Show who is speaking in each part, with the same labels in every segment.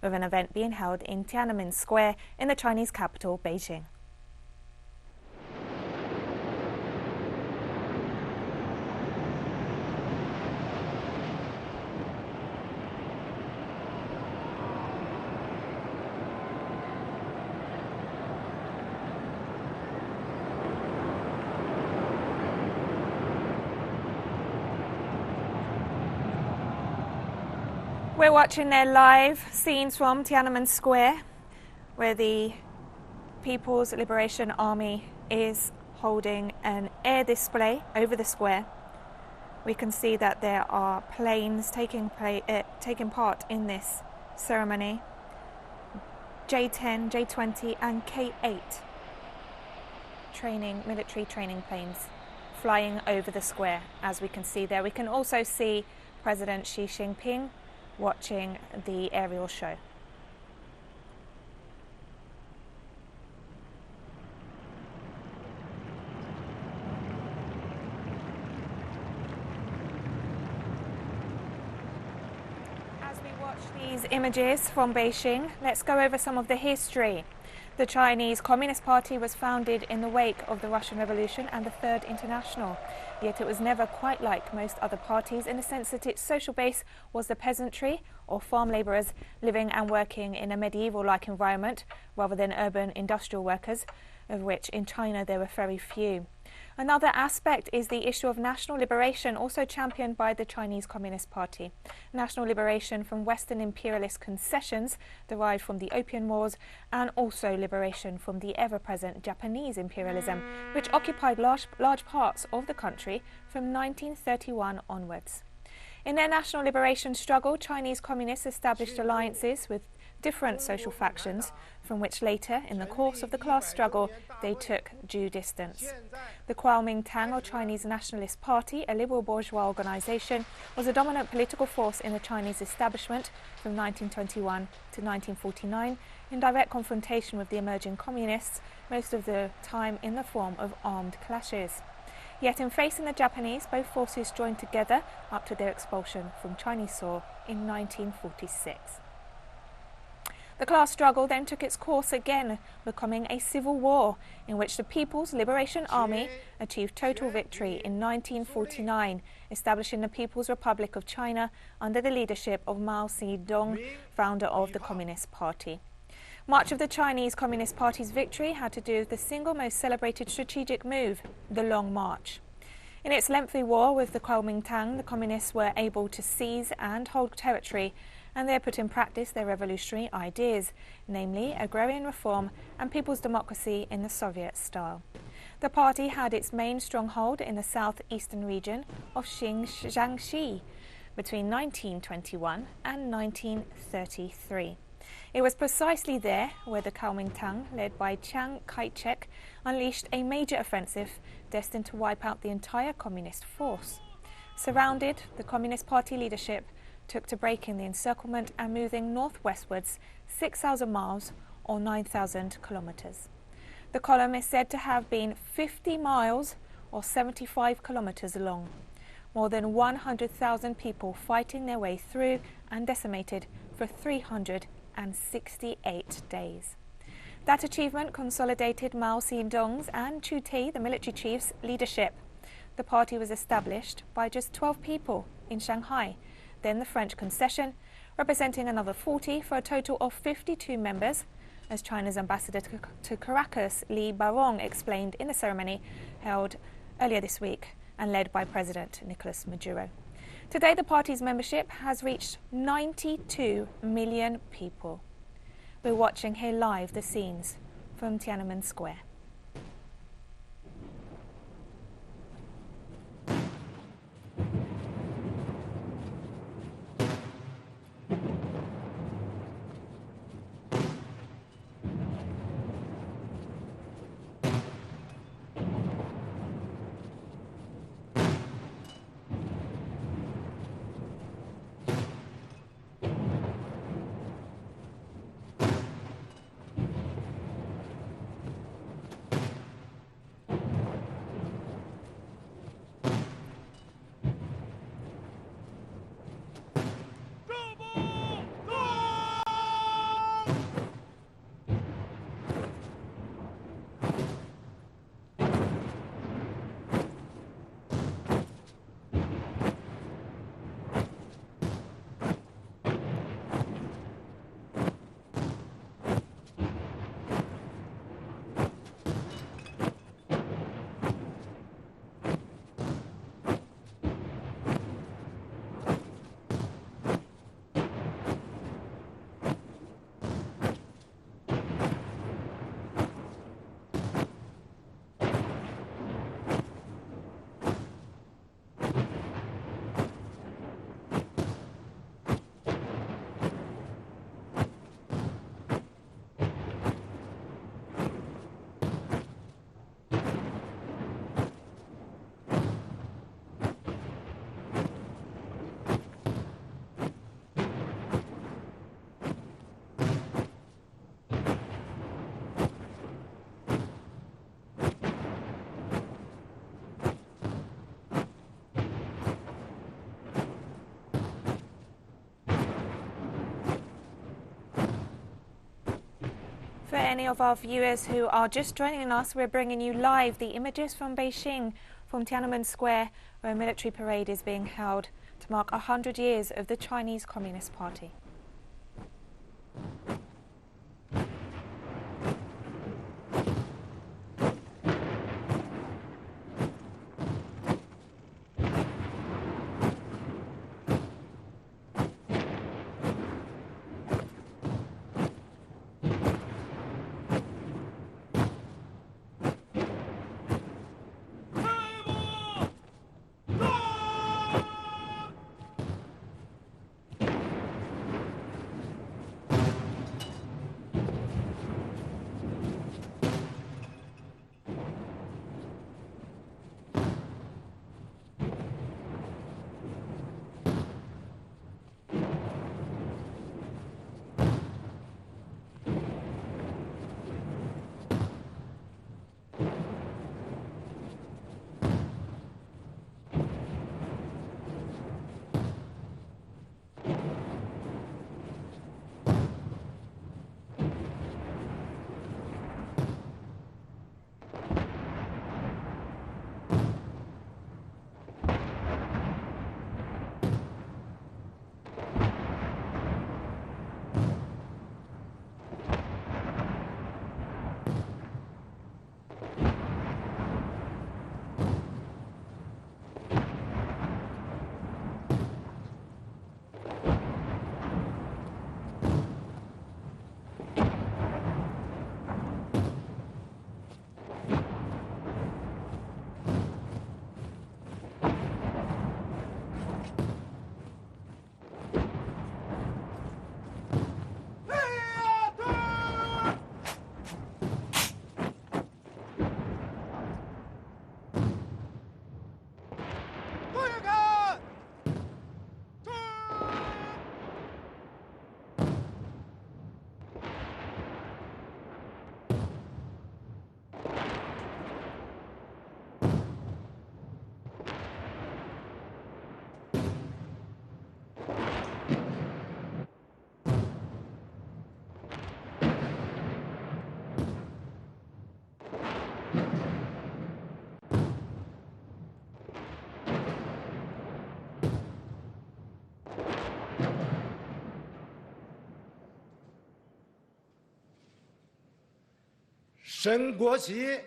Speaker 1: with an event being held in Tiananmen Square in the Chinese capital, Beijing. We're watching their live scenes from Tiananmen Square, where the People's Liberation Army is holding an air display over the square. We can see that there are planes taking part in this ceremony. J-10, J-20 and K-8 military training planes flying over the square, as we can see there. We can also see President Xi Jinping watching the aerial show. As we watch these images from Beijing, let's go over some of the history. The Chinese Communist Party was founded in the wake of the Russian Revolution and the Third International. Yet it was never quite like most other parties in the sense that its social base was the peasantry or farm labourers living and working in a medieval-like environment rather than urban industrial workers, of which in China there were very few. Another aspect is the issue of national liberation, also championed by the Chinese Communist Party. National liberation from Western imperialist concessions derived from the Opium Wars, and also liberation from the ever-present Japanese imperialism, which occupied large parts of the country from 1931 onwards. In their national liberation struggle, Chinese communists established alliances with different social factions, from which later, in the course of the class struggle, they took due distance. The Kuomintang, or Chinese Nationalist Party, a liberal bourgeois organisation, was a dominant political force in the Chinese establishment from 1921 to 1949, in direct confrontation with the emerging communists, most of the time in the form of armed clashes. Yet in facing the Japanese, both forces joined together up to their expulsion from Chinese soil in 1946. The class struggle then took its course again, becoming a civil war, in which the People's Liberation Army achieved total victory in 1949, establishing the People's Republic of China under the leadership of Mao Zedong, founder of the Communist Party. Much of the Chinese Communist Party's victory had to do with the single most celebrated strategic move, the Long March. In its lengthy war with the Kuomintang, the communists were able to seize and hold territory, and there put in practice their revolutionary ideas, namely agrarian reform and people's democracy in the Soviet style. The party had its main stronghold in the southeastern region of Jiangxi between 1921 and 1933. It was precisely there where the Kuomintang, led by Chiang Kai-shek, unleashed a major offensive destined to wipe out the entire communist force. Surrounded, the Communist Party leadership took to breaking the encirclement and moving northwestwards 6,000 miles or 9,000 kilometres. The column is said to have been 50 miles or 75 kilometres long. More than 100,000 people fighting their way through and decimated for 368 days. That achievement consolidated Mao Zedong's and Chu Ti, the military chief's, leadership. The party was established by just 12 people in Shanghai, then the French concession, representing another 40 for a total of 52 members, as China's ambassador to Caracas, Li Barong, explained in the ceremony held earlier this week and led by President Nicolas Maduro. Today, the party's membership has reached 92 million people. We're watching here live the scenes from Tiananmen Square. For any of our viewers who are just joining us, we're bringing you live the images from Beijing, from Tiananmen Square, where a military parade is being held to mark 100 years of the Chinese Communist Party.
Speaker 2: 升国旗，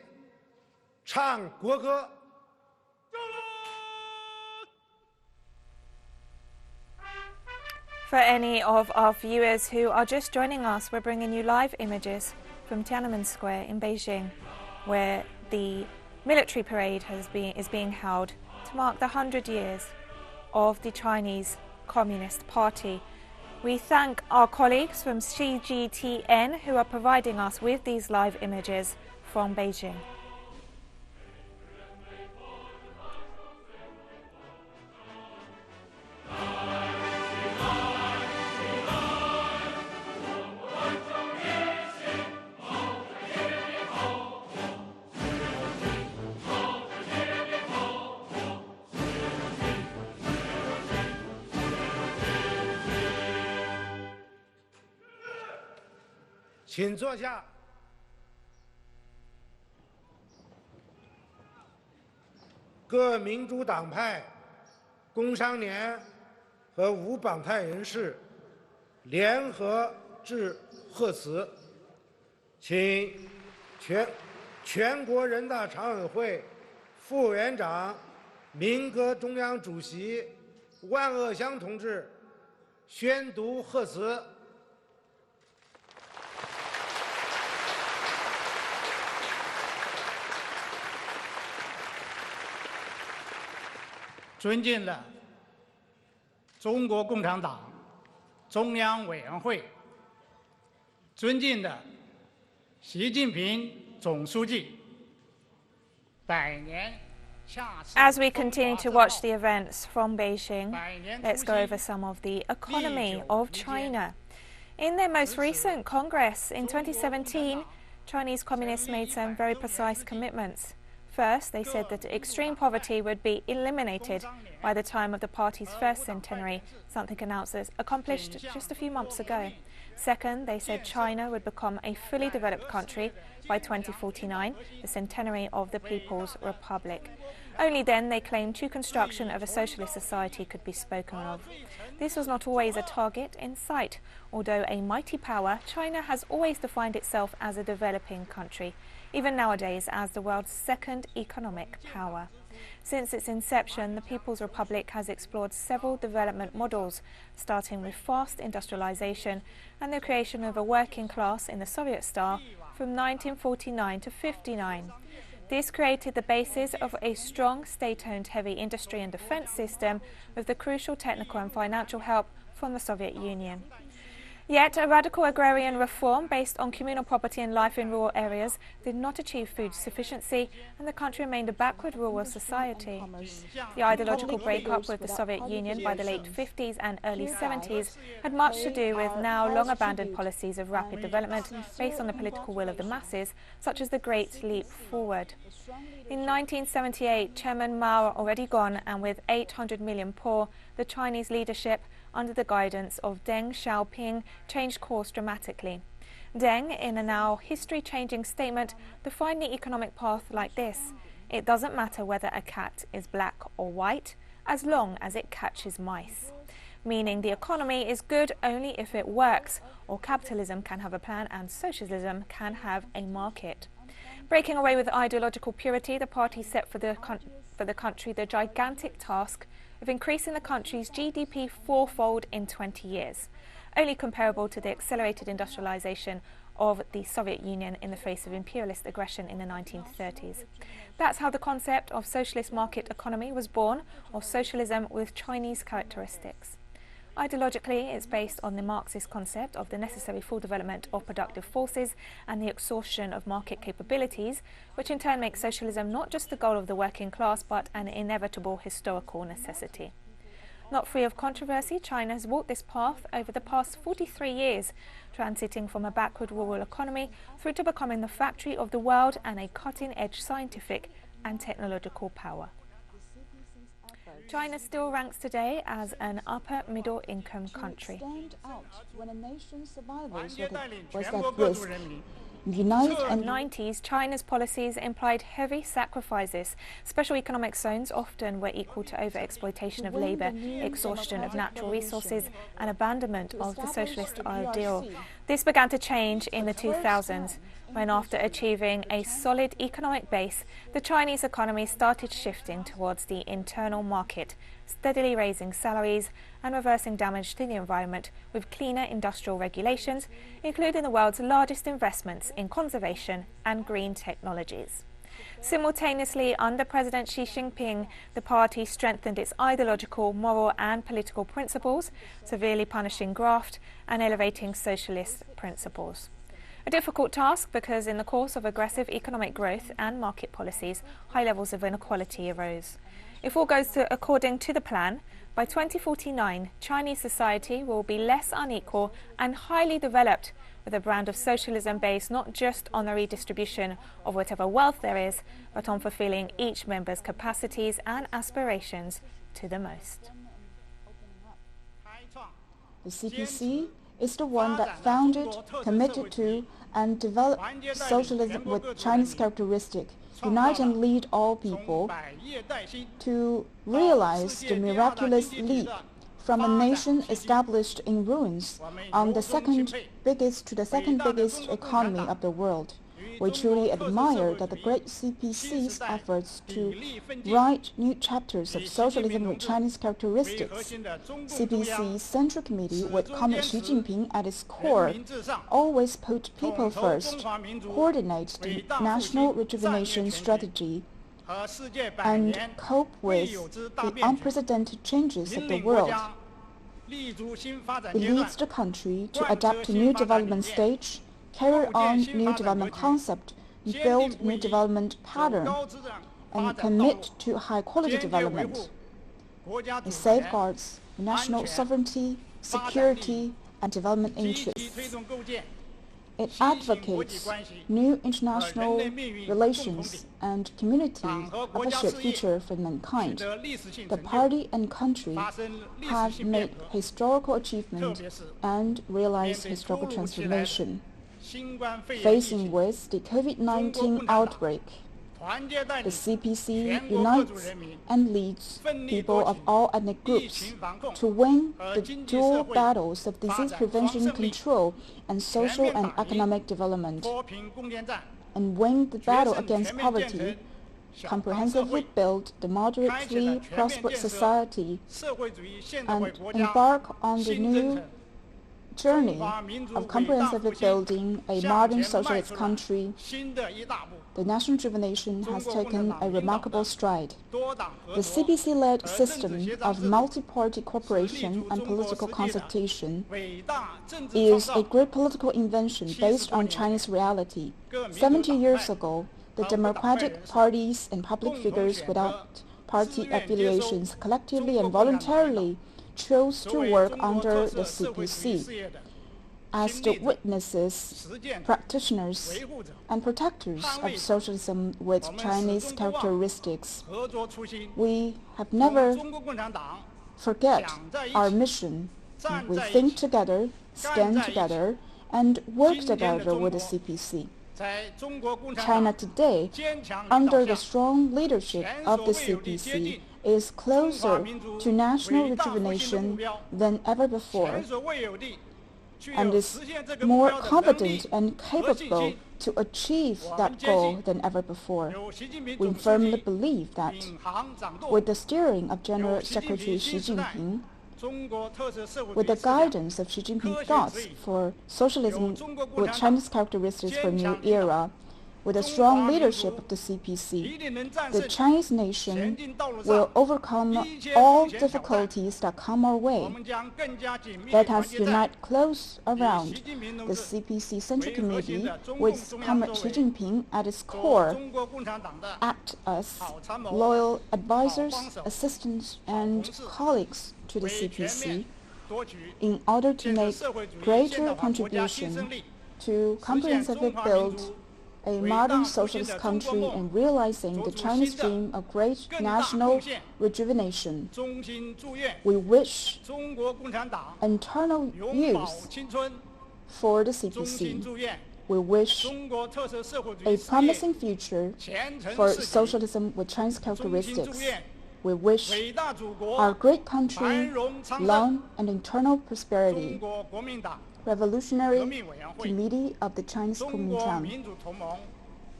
Speaker 2: 唱国歌。
Speaker 1: For any of our viewers who are just joining us, we're bringing you live images from Tiananmen Square in Beijing, where the military parade is being held to mark the 100 years of the Chinese Communist Party. We thank our colleagues from Xi Jinping who are providing us with these live images from Beijing.
Speaker 2: 请坐下。各民主党派、工商联和无党派人士联合致贺词，请全国人大常委会副委员长、民革中央主席万鄂湘同志宣读贺词。
Speaker 3: 尊敬的中国共产党中央委员会，尊敬的习近平总书记，百年恰似。
Speaker 1: As we continue to watch the events from Beijing, let's go over some of the economy of China. In their most recent Congress in 2017, Chinese communists made some very precise commitments. First, they said that extreme poverty would be eliminated by the time of the party's first centenary, something announced as accomplished just a few months ago. Second, they said China would become a fully developed country by 2049, the centenary of the People's Republic. Only then, they claimed, true construction of a socialist society could be spoken of. This was not always a target in sight. Although a mighty power, China has always defined itself as a developing country, even nowadays as the world's second economic power. Since its inception, the People's Republic has explored several development models, starting with fast industrialization and the creation of a working class in the Soviet style from 1949 to 59. This created the basis of a strong state-owned heavy industry and defense system with the crucial technical and financial help from the Soviet Union. Yet, a radical agrarian reform based on communal property and life in rural areas did not achieve food sufficiency, and the country remained a backward rural society. The ideological breakup with the Soviet Union by the late 50s and early 70s had much to do with now long-abandoned policies of rapid development based on the political will of the masses, such as the Great Leap Forward. In 1978, Chairman Mao already gone, and with 800 million poor, the Chinese leadership, under the guidance of Deng Xiaoping, changed course dramatically. Deng, in a now history-changing statement, defined the economic path like this: it doesn't matter whether a cat is black or white, as long as it catches mice. Meaning the economy is good only if it works, or capitalism can have a plan and socialism can have a market. Breaking away with ideological purity, the party set for the country the gigantic task of increasing the country's GDP fourfold in 20 years, only comparable to the accelerated industrialization of the Soviet Union in the face of imperialist aggression in the 1930s. That's how the concept of socialist market economy was born, or socialism with Chinese characteristics. Ideologically, it's based on the Marxist concept of the necessary full development of productive forces and the exhaustion of market capabilities, which in turn makes socialism not just the goal of the working class, but an inevitable historical necessity. Not free of controversy, China has walked this path over the past 43 years, transiting from a backward rural economy through to becoming the factory of the world and a cutting-edge scientific and technological power. China still ranks today as an upper-middle income country.
Speaker 4: Stand out when a nation's survival was at risk. Unite
Speaker 1: In the 90s, China's policies implied heavy sacrifices. Special economic zones often were equal to overexploitation of labour, exhaustion of natural resources, and abandonment of the socialist ideal. This began to change in the 2000s, when after achieving a solid economic base, the Chinese economy started shifting towards the internal market, steadily raising salaries and reversing damage to the environment with cleaner industrial regulations, including the world's largest investments in conservation and green technologies. Simultaneously, under President Xi Jinping, the party strengthened its ideological, moral and political principles, severely punishing graft and elevating socialist principles. A difficult task because in the course of aggressive economic growth and market policies, high levels of inequality arose. If all goes according to the plan, by 2049, Chinese society will be less unequal and highly developed, with a brand of socialism based not just on the redistribution of whatever wealth there is, but on fulfilling each member's capacities and aspirations to the most.
Speaker 4: The CPC is the one that founded, committed to, and developed socialism with Chinese characteristics. Unite and lead all people to realize the miraculous leap from a nation established in ruins on the second biggest economy of the world. We truly admire that the great CPC's efforts to write new chapters of socialism with Chinese characteristics. CPC's Central Committee, with Communist Xi Jinping at its core, always put people first, coordinates the national rejuvenation strategy, and cope with the unprecedented changes of the world. It leads the country to adapt to new development stage, carry on new development concept, build new development pattern, and commit to high-quality development. It safeguards national sovereignty, security, and development interests. It advocates new international relations and community of a shared future for mankind. The party and country have made historical achievement and realized historical transformation. Facing with the COVID-19 outbreak, the CPC unites and leads people of all ethnic groups to win the dual battles of disease prevention control and social and economic development, and win the battle against poverty, comprehensively build the moderately prosperous society, and embark on the new journey of comprehensively building a modern socialist country. The national rejuvenation has taken a remarkable stride. The CPC-led system of multi-party cooperation and political consultation is a great political invention based on Chinese reality. 70 years ago, the democratic parties and public figures without party affiliations collectively and voluntarily chose to work under the CPC as the witnesses, practitioners, and protectors of socialism with Chinese characteristics. We have never forget our mission. We think together, stand together, and work together with the CPC. China today, under the strong leadership of the CPC, is closer to national rejuvenation than ever before, and is more confident and capable to achieve that goal than ever before. We firmly believe that with the steering of General Secretary Xi Jinping, with the guidance of Xi Jinping thoughts for socialism with Chinese characteristics for a new era, with the strong leadership of the CPC, the Chinese nation will overcome all difficulties that come our way. Let us unite close around the CPC Central Committee with Comrade Xi Jinping at its core, act as loyal advisors, assistants, and colleagues to the CPC in order to make greater contribution to comprehensively build a modern socialist country and realizing the Chinese dream of great national rejuvenation. We wish eternal youth for the CPC. We wish a promising future for socialism with Chinese characteristics. We wish our great country long and eternal prosperity. Revolutionary Committee of the Chinese Kuomintang,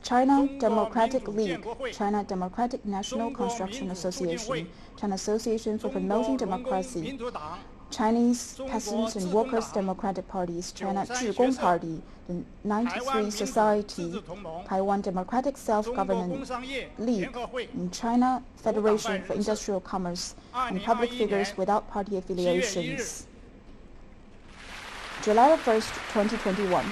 Speaker 4: China Democratic League, China Democratic National Construction Association, China Association for Promoting Democracy, Chinese Peasants and Workers' Democratic Parties, China Zhigong Party, the 93 Society, Taiwan Democratic Self-Government League, and China Federation for Industrial Commerce, and public figures without party affiliations. July 1st, 2021.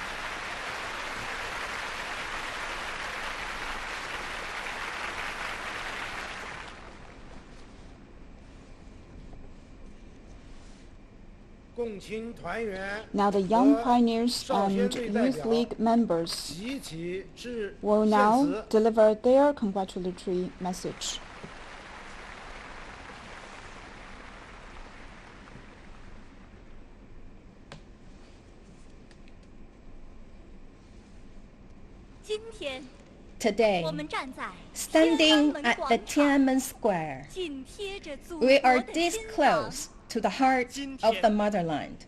Speaker 4: Now the young pioneers and youth league members will now deliver their congratulatory message.
Speaker 5: Today, standing at the Tiananmen Square, we are this close to the heart of the motherland.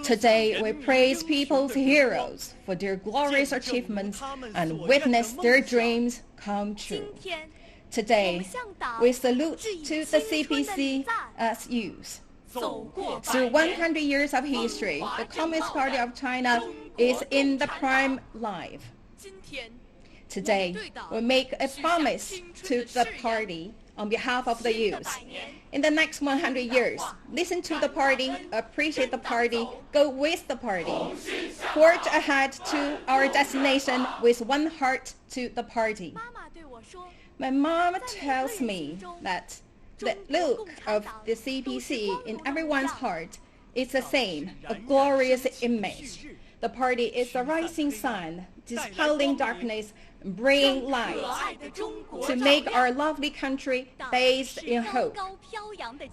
Speaker 5: Today, we praise people's heroes for their glorious achievements and witness their dreams come true. Today, we salute to the CPC as youth. Through 100 years of history, the Communist Party of China is in the prime life. Today, we make a promise to the party on behalf of the youth. In the next 100 years, listen to the party, appreciate the party, go with the party. Forge ahead to our destination with one heart to the party. My mom tells me that the look of the CPC in everyone's heart is the same, a glorious image. The party is the rising sun, dispelling darkness, bringing light, to make our lovely country based in hope.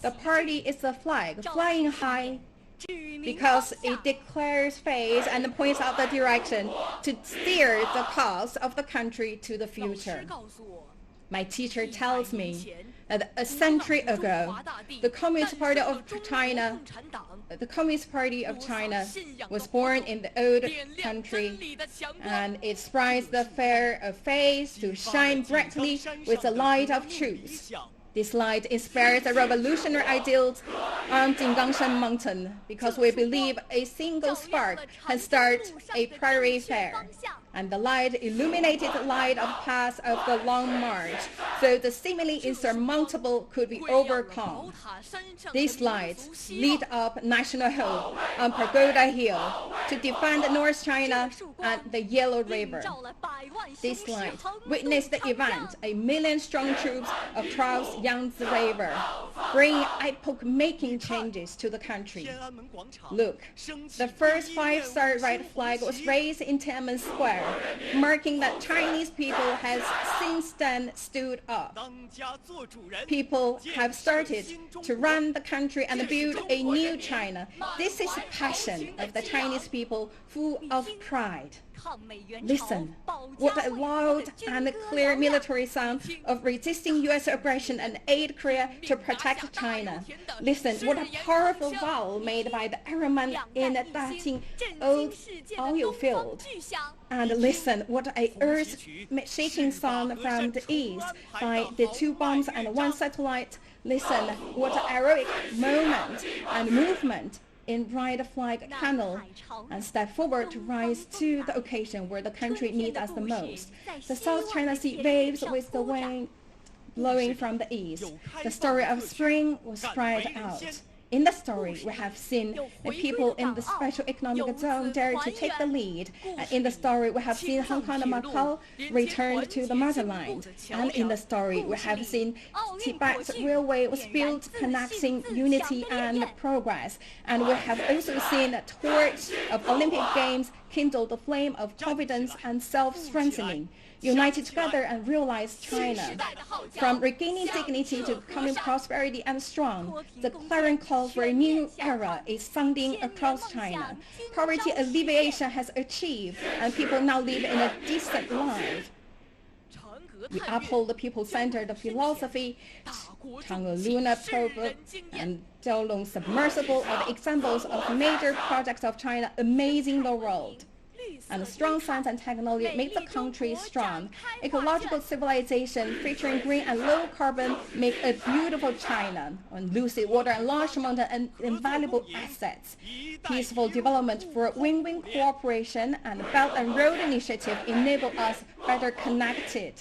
Speaker 5: The party is the flag flying high because it declares faith and points out the direction to steer the course of the country to the future. My teacher tells me that a century ago, the Communist Party of China was born in the old country, and it spreads the fire of faith to shine brightly with the light of truth. This light inspires the revolutionary ideals on Jinggangshan Mountain because we believe a single spark can start a prairie fire. And the light illuminated the light of path of the long march, so the seemingly insurmountable could be overcome. These lights lit up national hope on Pagoda Hill to defend North China and the Yellow River. This light witnessed the event, 1 million strong troops across Yangtze River, bringing epoch-making changes to the country. Look, the first 5-star red flag was raised in Tiananmen Square, marking that Chinese people has since then stood up. People have started to run the country and build a new China. This is the passion of the Chinese people, full of pride. Listen, what a loud and clear military sound of resisting U.S. aggression and aid Korea to protect China. Listen, what a powerful vow made by the airmen in the Dating oil field. And listen, what a earth-shaking sound from the east by the 2 bombs and 1 satellite. Listen, what a heroic moment and movement in red flag canal, and step forward to rise to the occasion where the country needs us the most. The South China Sea waves with the wind blowing from the east. The story of spring was spread out. In the story, we have seen the people in the special economic zone dare to take the lead. And in the story, we have seen Hong Kong and Macau return to the motherland. And in the story, we have seen Tibet's railway was built, connecting unity and progress. And we have also seen the torch of Olympic Games kindle the flame of confidence and self-strengthening. United together and realize China. From regaining dignity to becoming prosperity and strong, the clarion call for a new era is sounding across China. Poverty alleviation has achieved, and people now live in a decent life. We uphold the people-centered philosophy. Chang'e lunar probe and Jiaolong submersible are the examples of major projects of China amazing the world. And strong science and technology make the country strong. Ecological civilization featuring green and low carbon make a beautiful China. And lucid water and large mountain and invaluable assets. Peaceful development for win-win cooperation and Belt and Road Initiative enable us better connected,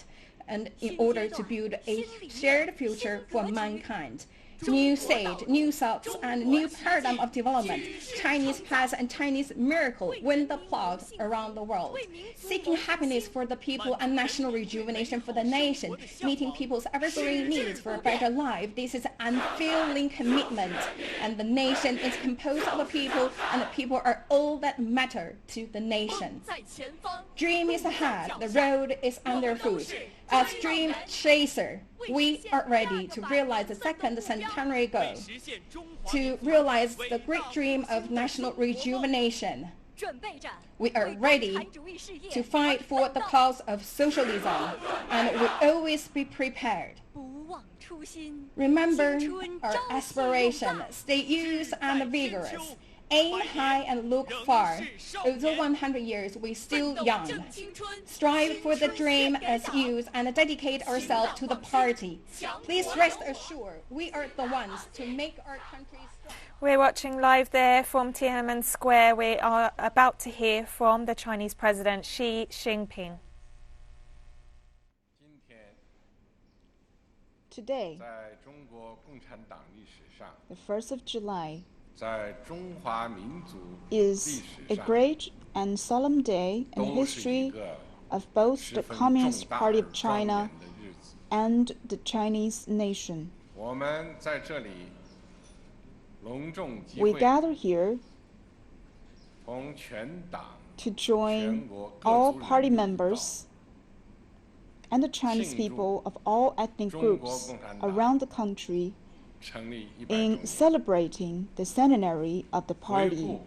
Speaker 5: and in order to build a shared future for mankind. New stage, new thoughts, and new paradigm of development. Chinese past and Chinese miracle win the applause around the world. Seeking happiness for the people and national rejuvenation for the nation. Meeting people's ever-growing needs for a better life. This is an unfailing commitment. And the nation is composed of the people, and the people are all that matter to the nation. Dream is ahead, the road is underfoot. As dream chaser, we are ready to realize the second centenary goal, to realize the great dream of national rejuvenation. We are ready to fight for the cause of socialism, and we always be prepared. Remember our aspiration, stay youth and vigorous. Aim high and look far. Although 100 years, we're still young. Strive for the dream as youth and dedicate ourselves to the party. Please rest assured, we are the ones to make our country strong.
Speaker 1: We're watching live there from Tiananmen Square. We are about to hear from the Chinese President Xi Jinping.
Speaker 4: Today, the 1st of July, is a great and solemn day in the history of both the Communist Party of China and the Chinese nation. We gather here to join all party members and the Chinese people of all ethnic groups around the country in celebrating the centenary of the party.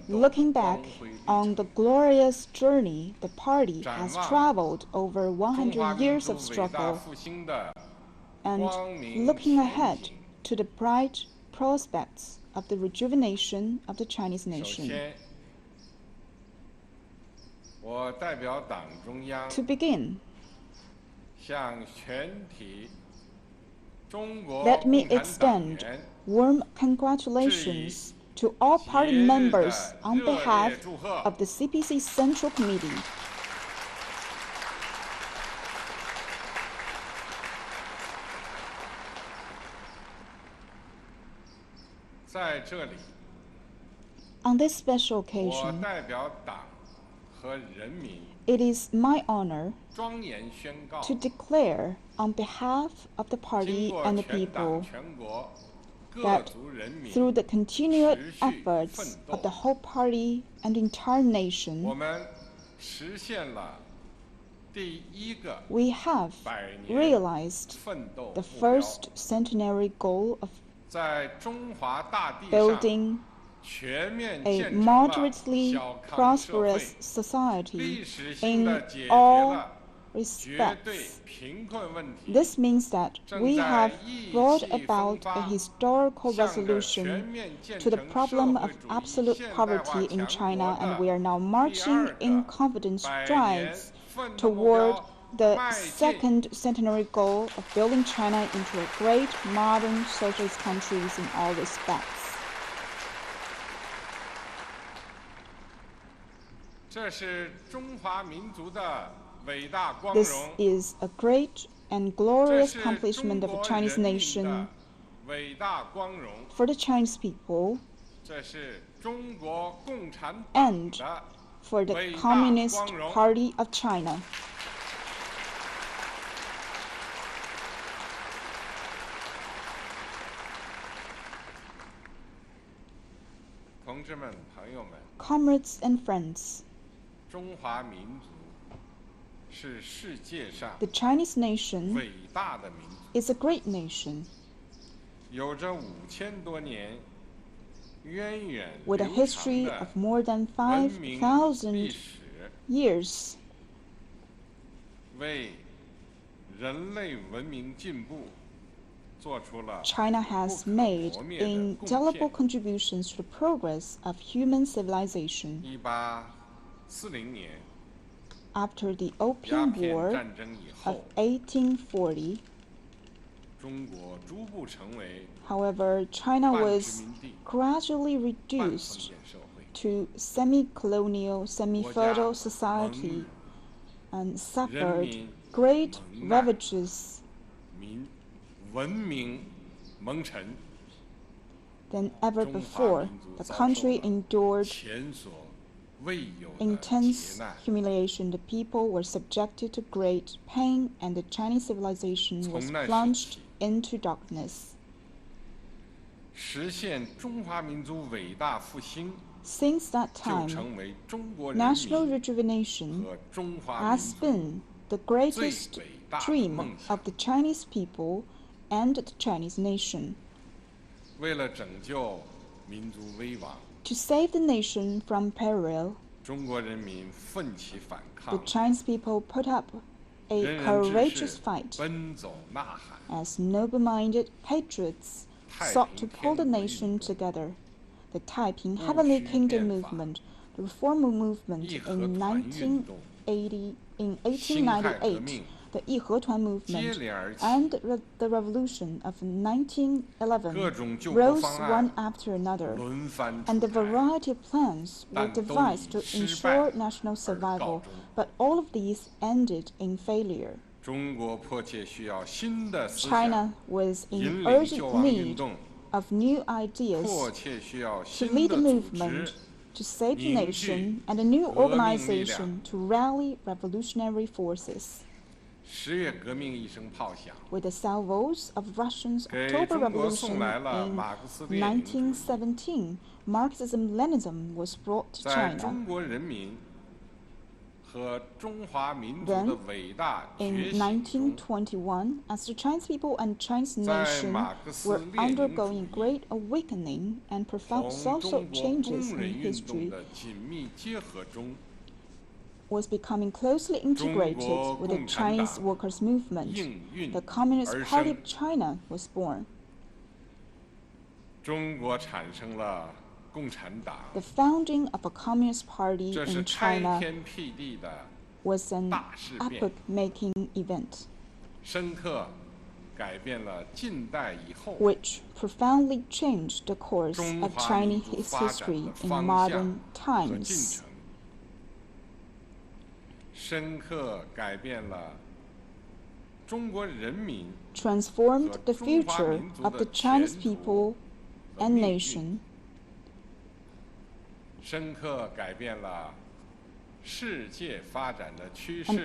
Speaker 4: Looking back on the glorious journey the party has traveled over 100 years of struggle, and looking ahead to the bright prospects of the rejuvenation of the Chinese nation. To begin, let me extend warm congratulations to all party members on behalf of the CPC Central Committee. On this special occasion, it is my honor to declare on behalf of the party and the people that through the continued efforts of the whole party and the entire nation, we have realized the first centenary goal of building a moderately prosperous society in all respects. This means that we have brought about a historical resolution to the problem of absolute poverty in China, and we are now marching in confident strides toward the second centenary goal of building China into a great modern socialist country in all respects. This is a great and glorious accomplishment of the Chinese nation for the Chinese people and for the Communist Party of China. Comrades and friends, the Chinese nation is a great nation with a history of more than 5,000 years. China has made indelible contributions to the progress of human civilization. After the Opium War of 1840, however, China was gradually reduced to semi-colonial, semi-feudal society and suffered great ravages than ever before. The country endured intense humiliation. The people were subjected to great pain, and the Chinese civilization was plunged into darkness. Since that time, national rejuvenation has been the greatest dream of the Chinese people and the Chinese nation. To save the nation from peril, the Chinese people put up a courageous fight. As noble-minded patriots sought to pull the nation together. The Taiping Heavenly Kingdom movement, the reform movement in 1898, the Yihetuan movement, and the revolution of 1911 rose one after another, and a variety of plans were devised to ensure national survival, but all of these ended in failure. China was in urgent need of new ideas to lead the movement, to save the nation, and a new organization to rally revolutionary forces. with the salvos of Russia's October Revolution in 1917, Marxism-Leninism was brought to China. Then, in 1921, as the Chinese people and Chinese nation were undergoing great awakening and profound social changes in history, was becoming closely integrated with the Chinese workers' movement. The Communist Party of China was born. The founding of a Communist Party in China was an epoch-making event, which profoundly changed the course of Chinese history in modern times. Transformed the future of the Chinese people and nation, and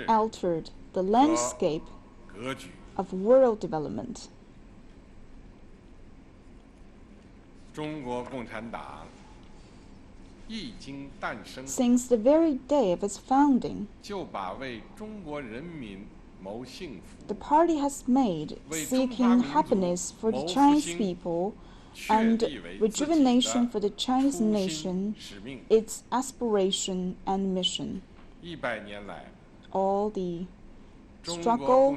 Speaker 4: altered the landscape of world development. Since the very day of its founding, the party has made seeking happiness for the Chinese people and rejuvenation for the Chinese nation its aspiration and mission. All the struggle,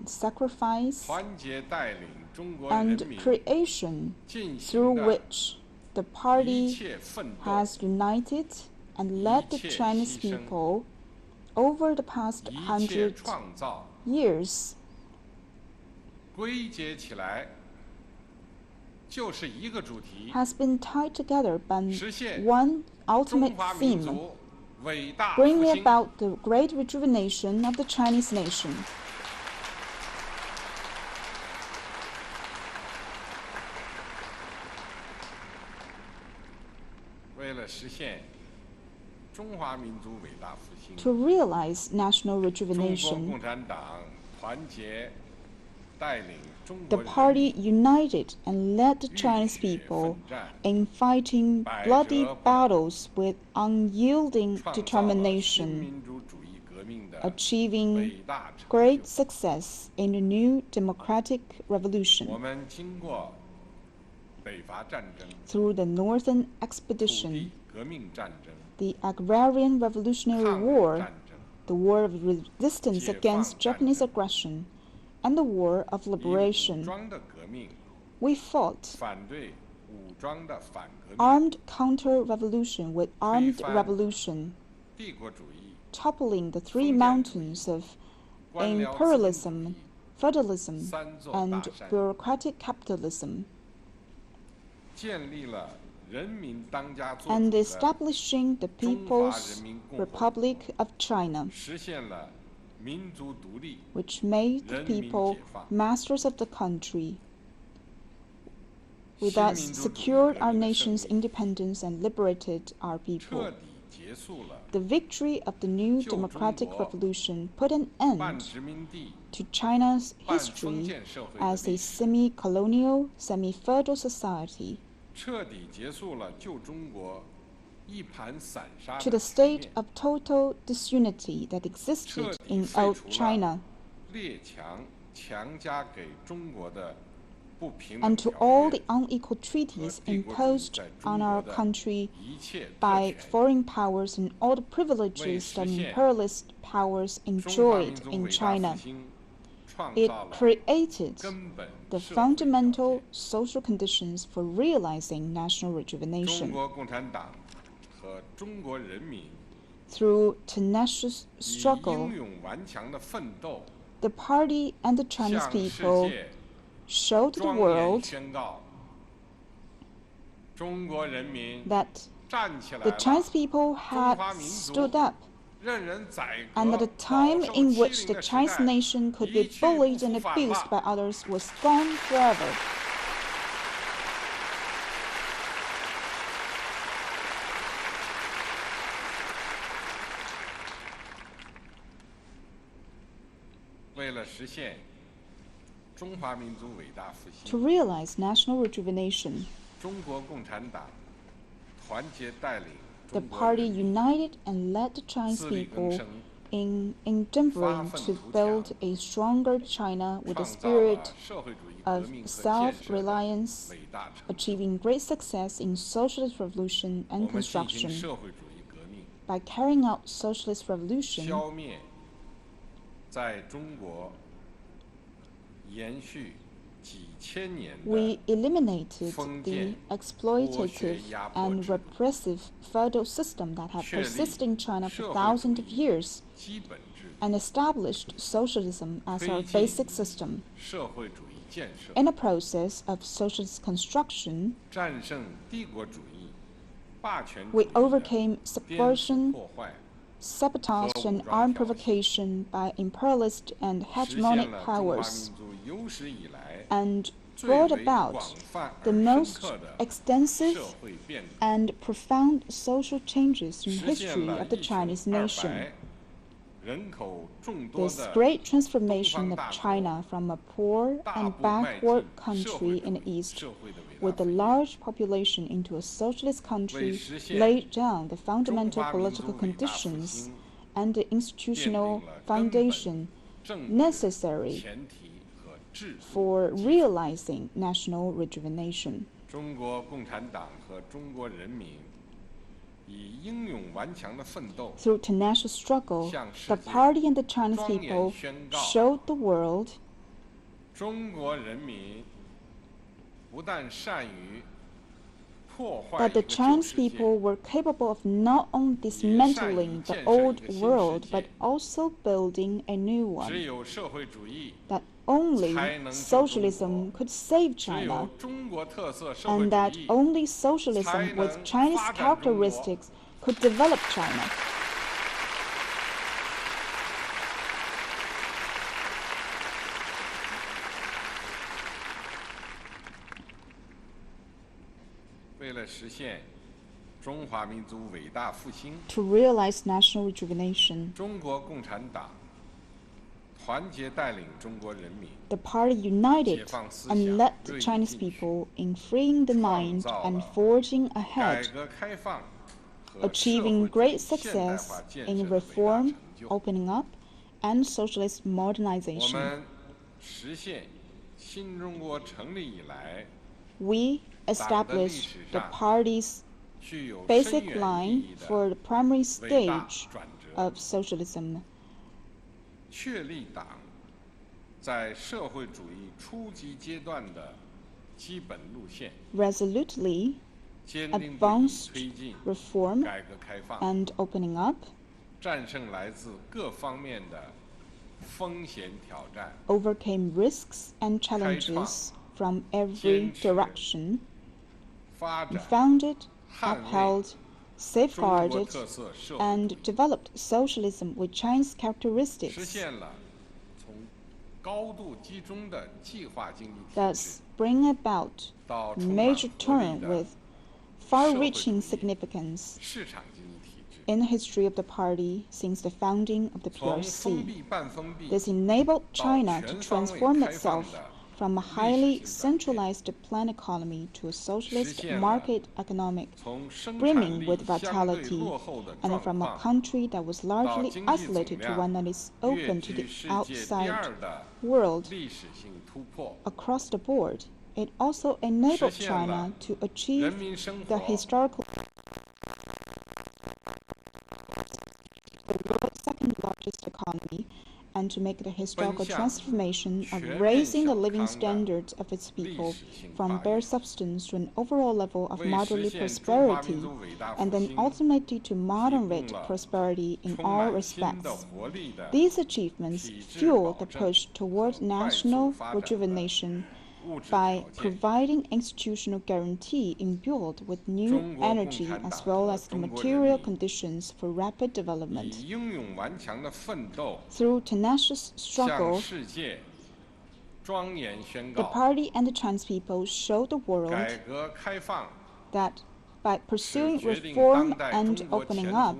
Speaker 4: sacrifice, and creation through which the party has united and led the Chinese people over the past 100 years has been tied together by one ultimate theme, bringing about the great rejuvenation of the Chinese nation. To realize national rejuvenation, the party united and led the Chinese people in fighting bloody battles with unyielding determination, achieving great success in the new democratic revolution. Through the Northern Expedition, the Agrarian Revolutionary War, the War of Resistance against Japanese aggression, and the War of Liberation, we fought armed counter-revolution with armed revolution, toppling the three mountains of imperialism, feudalism, and bureaucratic capitalism, and establishing the People's Republic of China, which made the people masters of the country. We thus secured our nation's independence and liberated our people. The victory of the new democratic revolution put an end to China's history as a semi-colonial, semi-feudal society, to the state of total disunity that existed in old China, and to all the unequal treaties imposed on our country by foreign powers and all the privileges that imperialist powers enjoyed in China. It created the fundamental social conditions for realizing national rejuvenation. Through tenacious struggle, the party and the Chinese people showed the world that the Chinese people had stood up, and that the time in which the Chinese nation could be bullied and abused by others was gone forever. To realize national rejuvenation, the party united and led the Chinese people in endeavoring to build a stronger China with a spirit of self-reliance, achieving great success in socialist revolution and construction. By carrying out socialist revolution, we eliminated the exploitative and repressive feudal system that had persisted in China for thousands of years and established socialism as our basic system. In a process of socialist construction, we overcame subversion, sabotage, and armed provocation by imperialist and hegemonic powers, and brought about the most extensive and profound social changes in the history of the Chinese nation. This great transformation of China from a poor and backward country in the East with a large population into a socialist country laid down the fundamental political conditions and the institutional foundation necessary for realizing national rejuvenation. Through tenacious struggle, the party and the Chinese people showed the world that the Chinese people were capable of not only dismantling the old world, but also building a new one. That only socialism could save China, and that only socialism with Chinese characteristics could develop China. To realize national rejuvenation, the party united and led the Chinese people in freeing the mind and forging ahead, achieving great success in reform, opening up, and socialist modernization. We established the party's basic line for the primary stage of socialism. Resolutely advanced reform and opening up, overcame risks and challenges from every direction, and founded, upheld, safeguarded, and developed socialism with Chinese characteristics, thus bring about major turn with far-reaching significance in the history of the party since the founding of the PRC. This enabled China to transform itself from a highly centralized plan economy to a socialist market economic brimming with vitality, and from a country that was largely isolated to one that is open to the outside world across the board. It also enabled China to achieve the historical the world's second largest economy, and to make the historical transformation of raising the living standards of its people from bare substance to an overall level of moderate prosperity, and then ultimately to moderate prosperity in all respects. These achievements fuel the push toward national rejuvenation by providing institutional guarantee imbued with new energy as well as the material conditions for rapid development. Through tenacious struggle, the party and the Chinese people showed the world that by pursuing reform and opening up,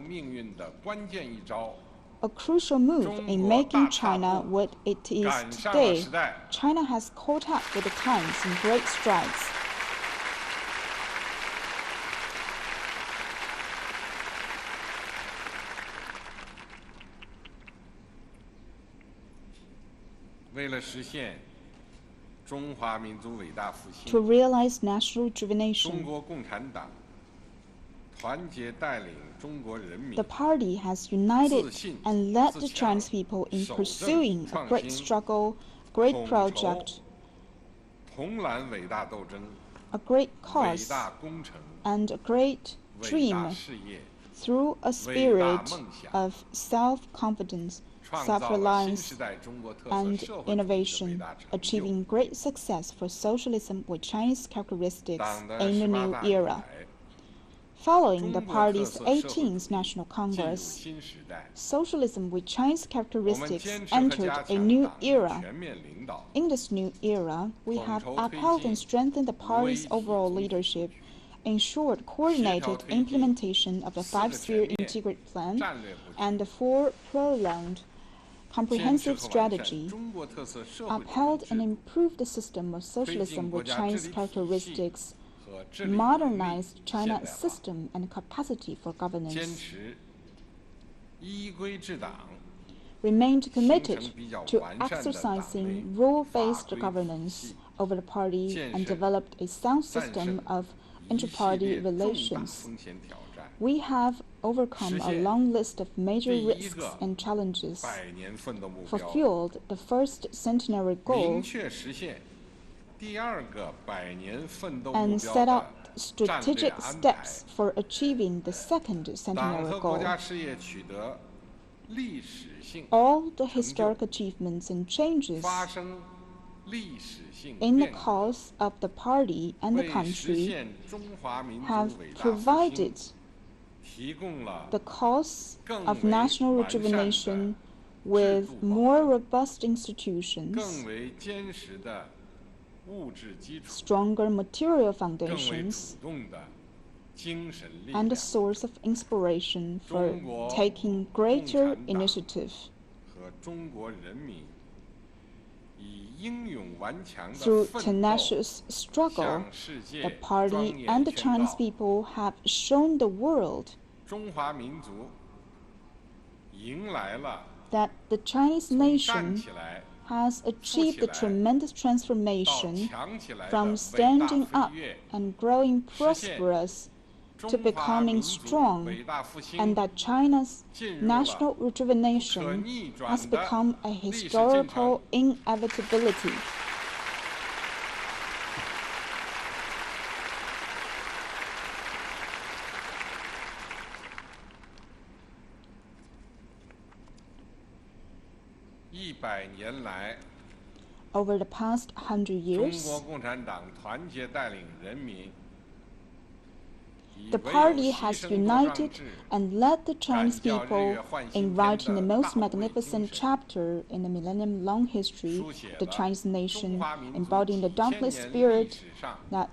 Speaker 4: a crucial move in making China what it is today. China has caught up with the times in great strides. To realize national rejuvenation, the party has united and led the Chinese people in pursuing a great struggle, great project, a great cause, and a great dream through a spirit of self-confidence, self-reliance, and innovation, achieving great success for socialism with Chinese characteristics in the new era. Following the party's 18th National Congress, socialism with Chinese characteristics entered a new era. In this new era, we have upheld and strengthened the party's overall leadership, ensured coordinated implementation of the five-sphere integrated plan and the four-pronged comprehensive strategy, upheld and improved the system of socialism with Chinese characteristics, modernized China's system and capacity for governance, remained committed to exercising rule-based governance over the party, and developed a sound system of inter-party relations. We have overcome a long list of major risks and challenges, fulfilled the first centenary goal, and set out strategic steps for achieving the second centenary goal. All the historic achievements and changes in the cause of the party and the country have provided the cause of national rejuvenation with more robust institutions, stronger material foundations, and a source of inspiration for taking greater initiative. Through tenacious struggle, the party and the Chinese people have shown the world that the Chinese nation has achieved a tremendous transformation from standing up and growing prosperous to becoming strong, and that China's national rejuvenation has become a historical inevitability. Over the past 100 years, the party has united and led the Chinese people in writing the most magnificent chapter in the millennium-long history of the Chinese nation, embodying the dauntless spirit that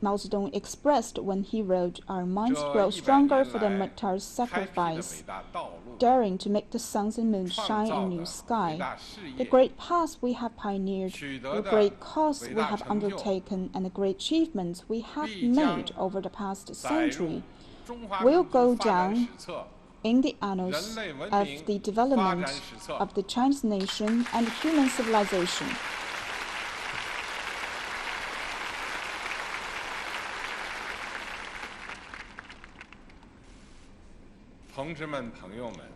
Speaker 4: Mao Zedong expressed when he wrote, "Our minds grow stronger for the martyr's sacrifice, daring to make the suns and moons shine in new sky." The great paths we have pioneered, the great cause we have undertaken, and the great achievements we have made over the past century will go down in the annals of the development of the Chinese nation and human civilization.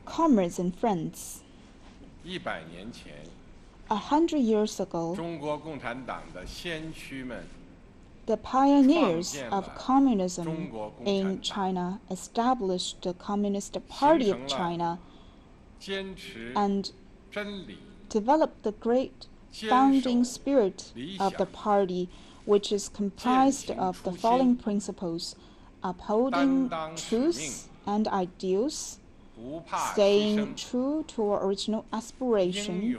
Speaker 4: Comrades and friends, 100 years ago, the pioneers of communism in China established the Communist Party of China and developed the great founding spirit of the party, which is comprised of the following principles: upholding truth and ideals, staying true to our original aspiration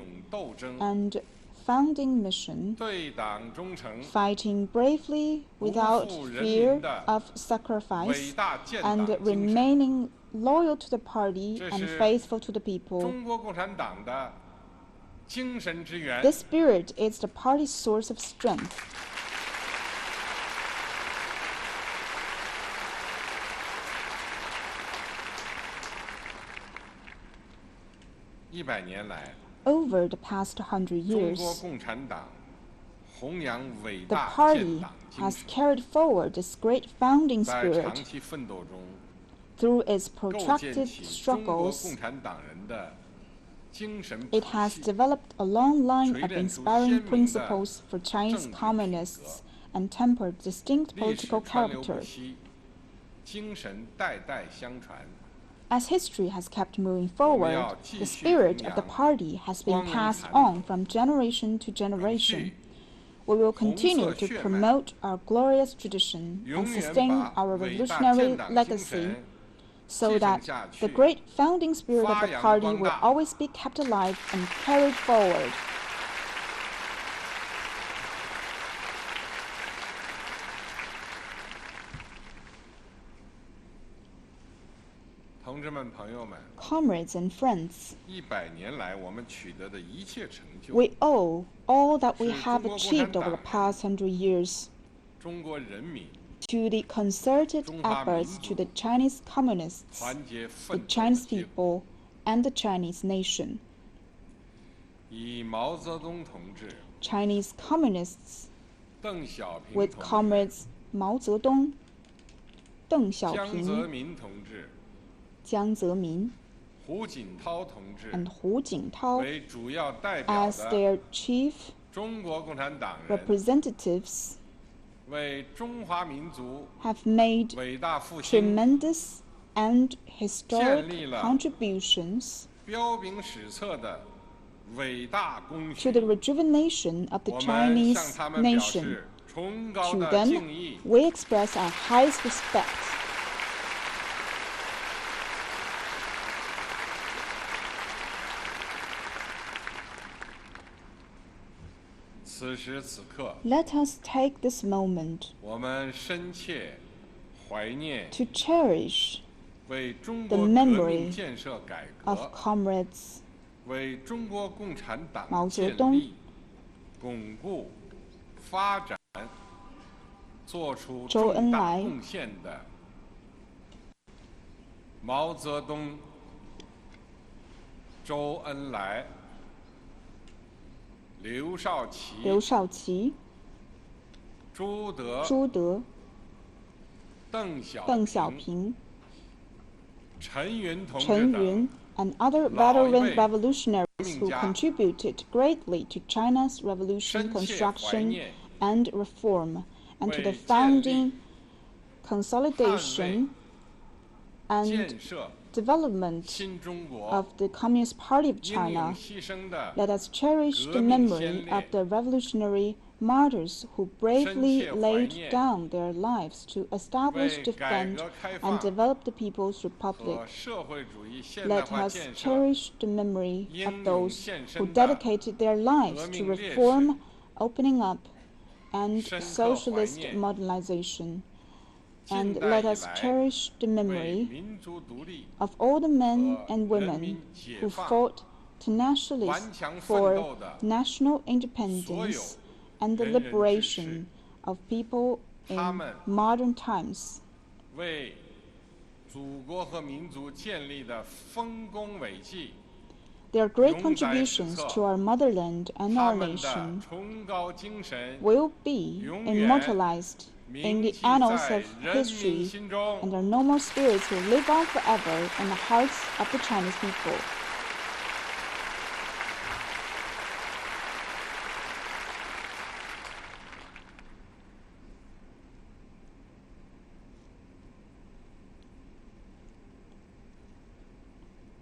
Speaker 4: and founding mission, fighting bravely without fear of sacrifice, and remaining loyal to the party and faithful to the people.
Speaker 6: 中国共产党的精神之源。
Speaker 4: This spirit is the party's source of strength.
Speaker 6: 100年来，
Speaker 4: Over the past 100
Speaker 6: 中
Speaker 4: years,
Speaker 6: 国共产党弘扬伟
Speaker 4: the
Speaker 6: 大
Speaker 4: party
Speaker 6: 建党精
Speaker 4: has
Speaker 6: 神，
Speaker 4: carried forward this great founding
Speaker 6: 在
Speaker 4: spirit
Speaker 6: 长期奋斗中，
Speaker 4: through its
Speaker 6: 构建
Speaker 4: protracted
Speaker 6: 起中国
Speaker 4: struggles.
Speaker 6: 共产党人的精神谱
Speaker 4: It has
Speaker 6: 系，
Speaker 4: developed a long line of
Speaker 6: 锤炼出
Speaker 4: inspiring
Speaker 6: 鲜明的
Speaker 4: principles for
Speaker 6: 政
Speaker 4: Chinese
Speaker 6: 治品格，
Speaker 4: communists and tempered distinct
Speaker 6: 历史
Speaker 4: political
Speaker 6: 川流不
Speaker 4: character.
Speaker 6: 息，精神代代相传。
Speaker 4: As history has kept moving
Speaker 6: 我们
Speaker 4: forward,
Speaker 6: 要继
Speaker 4: the
Speaker 6: 续
Speaker 4: spirit
Speaker 6: 弘
Speaker 4: of the
Speaker 6: 扬
Speaker 4: party has been
Speaker 6: 光荣
Speaker 4: passed
Speaker 6: 传
Speaker 4: on
Speaker 6: 统，
Speaker 4: from generation to
Speaker 6: 永
Speaker 4: generation.
Speaker 6: 续
Speaker 4: We will
Speaker 6: 红色
Speaker 4: continue to
Speaker 6: 血脉，
Speaker 4: promote our glorious tradition and
Speaker 6: 永远
Speaker 4: sustain
Speaker 6: 把
Speaker 4: our
Speaker 6: 伟大
Speaker 4: revolutionary
Speaker 6: 建党精
Speaker 4: legacy
Speaker 6: 神
Speaker 4: so
Speaker 6: 继承
Speaker 4: that
Speaker 6: 下
Speaker 4: the
Speaker 6: 去，
Speaker 4: great founding spirit of
Speaker 6: 发
Speaker 4: the
Speaker 6: 扬
Speaker 4: party
Speaker 6: 光
Speaker 4: will
Speaker 6: 大。
Speaker 4: always be kept alive and carried forward.
Speaker 6: 同志们、朋友们，
Speaker 4: Comrades and friends,
Speaker 6: 100年来我们取得的一切成就，
Speaker 4: we owe all that we
Speaker 6: 是
Speaker 4: have
Speaker 6: 中国共产
Speaker 4: achieved over the
Speaker 6: 党
Speaker 4: past 100 years
Speaker 6: 中国人民
Speaker 4: to the concerted
Speaker 6: 中华民
Speaker 4: efforts
Speaker 6: 族
Speaker 4: to the Chinese communists,
Speaker 6: 团结
Speaker 4: the
Speaker 6: 奋斗的
Speaker 4: Chinese
Speaker 6: 结果。
Speaker 4: people, and the Chinese nation.
Speaker 6: 以毛泽东同志、
Speaker 4: Chinese communists
Speaker 6: 邓小平
Speaker 4: with
Speaker 6: 同志、
Speaker 4: comrades Mao Zedong, Deng
Speaker 6: 江泽
Speaker 4: Xiaoping,
Speaker 6: 民同志、
Speaker 4: Jiang Zemin,
Speaker 6: 胡锦涛同志
Speaker 4: and Hu Jintao
Speaker 6: 为主要代表
Speaker 4: as
Speaker 6: 的
Speaker 4: their chief
Speaker 6: 中国共产党人，
Speaker 4: representatives
Speaker 6: 为中华民族
Speaker 4: have made
Speaker 6: 伟大复兴
Speaker 4: tremendous and historic
Speaker 6: 建立了
Speaker 4: contributions
Speaker 6: 彪炳史册的伟大功
Speaker 4: to
Speaker 6: 勋。
Speaker 4: the rejuvenation of the
Speaker 6: 我们
Speaker 4: Chinese
Speaker 6: 向他们表
Speaker 4: nation.
Speaker 6: 示崇高
Speaker 4: To
Speaker 6: 的
Speaker 4: them,
Speaker 6: 敬意。
Speaker 4: we express our highest respect.
Speaker 6: 此时此刻，
Speaker 4: Let us take this moment
Speaker 6: 我们深切怀念
Speaker 4: to cherish
Speaker 6: 为中
Speaker 4: the
Speaker 6: 国革
Speaker 4: memory
Speaker 6: 命建设改
Speaker 4: of
Speaker 6: 革、
Speaker 4: comrades
Speaker 6: 为中国共产党
Speaker 4: 毛泽
Speaker 6: 建
Speaker 4: 东
Speaker 6: 立、巩固、发展做出
Speaker 4: 周恩
Speaker 6: 重大
Speaker 4: 来
Speaker 6: 贡献的毛泽东、周恩来、刘少奇、
Speaker 4: 刘少奇、
Speaker 6: 朱德、
Speaker 4: 朱德、
Speaker 6: 邓小
Speaker 4: 邓小
Speaker 6: 平、
Speaker 4: 平、
Speaker 6: 陈云同志
Speaker 4: 陈
Speaker 6: 等
Speaker 4: Yun, and other
Speaker 6: 老一辈
Speaker 4: veteran revolutionaries who
Speaker 6: 革命家
Speaker 4: contributed greatly to China's revolution
Speaker 6: 深切怀
Speaker 4: construction
Speaker 6: 念
Speaker 4: and reform, and to the
Speaker 6: 为建立
Speaker 4: founding,
Speaker 6: 捍 卫
Speaker 4: consolidation, and
Speaker 6: 建设
Speaker 4: development
Speaker 6: 新中国
Speaker 4: of the Communist Party of
Speaker 6: 英勇
Speaker 4: China.
Speaker 6: 牺牲的
Speaker 4: Let us cherish the
Speaker 6: 革命
Speaker 4: memory
Speaker 6: 先烈
Speaker 4: of the revolutionary martyrs who bravely
Speaker 6: 深切怀
Speaker 4: laid
Speaker 6: 念
Speaker 4: down their lives to establish,
Speaker 6: 为改
Speaker 4: defend,
Speaker 6: 革开放
Speaker 4: and develop the People's Republic.
Speaker 6: 和社会主义现代
Speaker 4: Let
Speaker 6: 化
Speaker 4: us
Speaker 6: 建设
Speaker 4: cherish the memory
Speaker 6: 英
Speaker 4: of
Speaker 6: 勇
Speaker 4: those
Speaker 6: 献
Speaker 4: who
Speaker 6: 身的
Speaker 4: dedicated their lives
Speaker 6: 革
Speaker 4: to
Speaker 6: 命烈士
Speaker 4: reform, opening up, and
Speaker 6: 深刻怀
Speaker 4: socialist
Speaker 6: 念
Speaker 4: modernization.
Speaker 6: 近
Speaker 4: And
Speaker 6: 代
Speaker 4: let
Speaker 6: 以
Speaker 4: us
Speaker 6: 来
Speaker 4: cherish the
Speaker 6: 为
Speaker 4: memory
Speaker 6: 民族独立
Speaker 4: of all the men
Speaker 6: 和
Speaker 4: and
Speaker 6: 人民
Speaker 4: women
Speaker 6: 解
Speaker 4: who
Speaker 6: 放
Speaker 4: fought tenaciously
Speaker 6: 顽强奋
Speaker 4: for
Speaker 6: 斗的
Speaker 4: national
Speaker 6: 所
Speaker 4: independence
Speaker 6: 有
Speaker 4: and the
Speaker 6: 仁人志士
Speaker 4: liberation of people
Speaker 6: 他
Speaker 4: in
Speaker 6: 们
Speaker 4: modern times.
Speaker 6: 为祖国和民族建立的丰功伟绩，
Speaker 4: Their great
Speaker 6: 永载史
Speaker 4: contributions
Speaker 6: 册
Speaker 4: to our motherland and
Speaker 6: 他
Speaker 4: our
Speaker 6: 们的
Speaker 4: nation
Speaker 6: 崇高精神
Speaker 4: will be
Speaker 6: 永远
Speaker 4: immortalized in
Speaker 6: 铭
Speaker 4: the
Speaker 6: 记
Speaker 4: annals
Speaker 6: 在
Speaker 4: of
Speaker 6: 人民
Speaker 4: history,
Speaker 6: 心中。
Speaker 4: and their noble spirits will live on forever in the hearts of the Chinese people.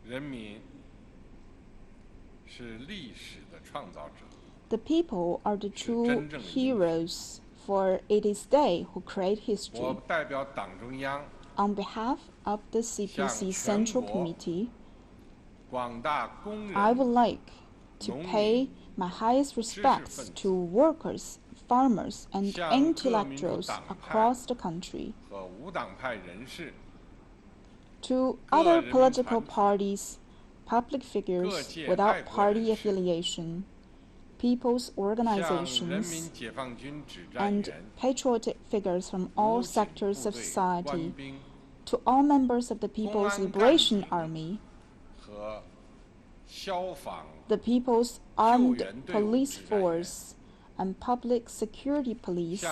Speaker 6: 人民是历史的创造者，
Speaker 4: The people are the true
Speaker 6: 真正的英雄。
Speaker 4: heroes, for it is they who create
Speaker 6: 我
Speaker 4: history.
Speaker 6: 代表党中央、
Speaker 4: On behalf of the CPC Central
Speaker 6: 全国
Speaker 4: Committee,
Speaker 6: 广大工
Speaker 4: I would
Speaker 6: 人、
Speaker 4: like to
Speaker 6: 农民、
Speaker 4: pay my highest respects
Speaker 6: 知识分子
Speaker 4: to workers, farmers, and
Speaker 6: 向各民主
Speaker 4: intellectuals
Speaker 6: 党派
Speaker 4: across the country,
Speaker 6: 和无党派人士
Speaker 4: To other political parties, public figures without party affiliation, people's organizations, and patriotic figures from all sectors of society, to all members of the People's Liberation Army, the People's Armed Police Force, and Public Security Police,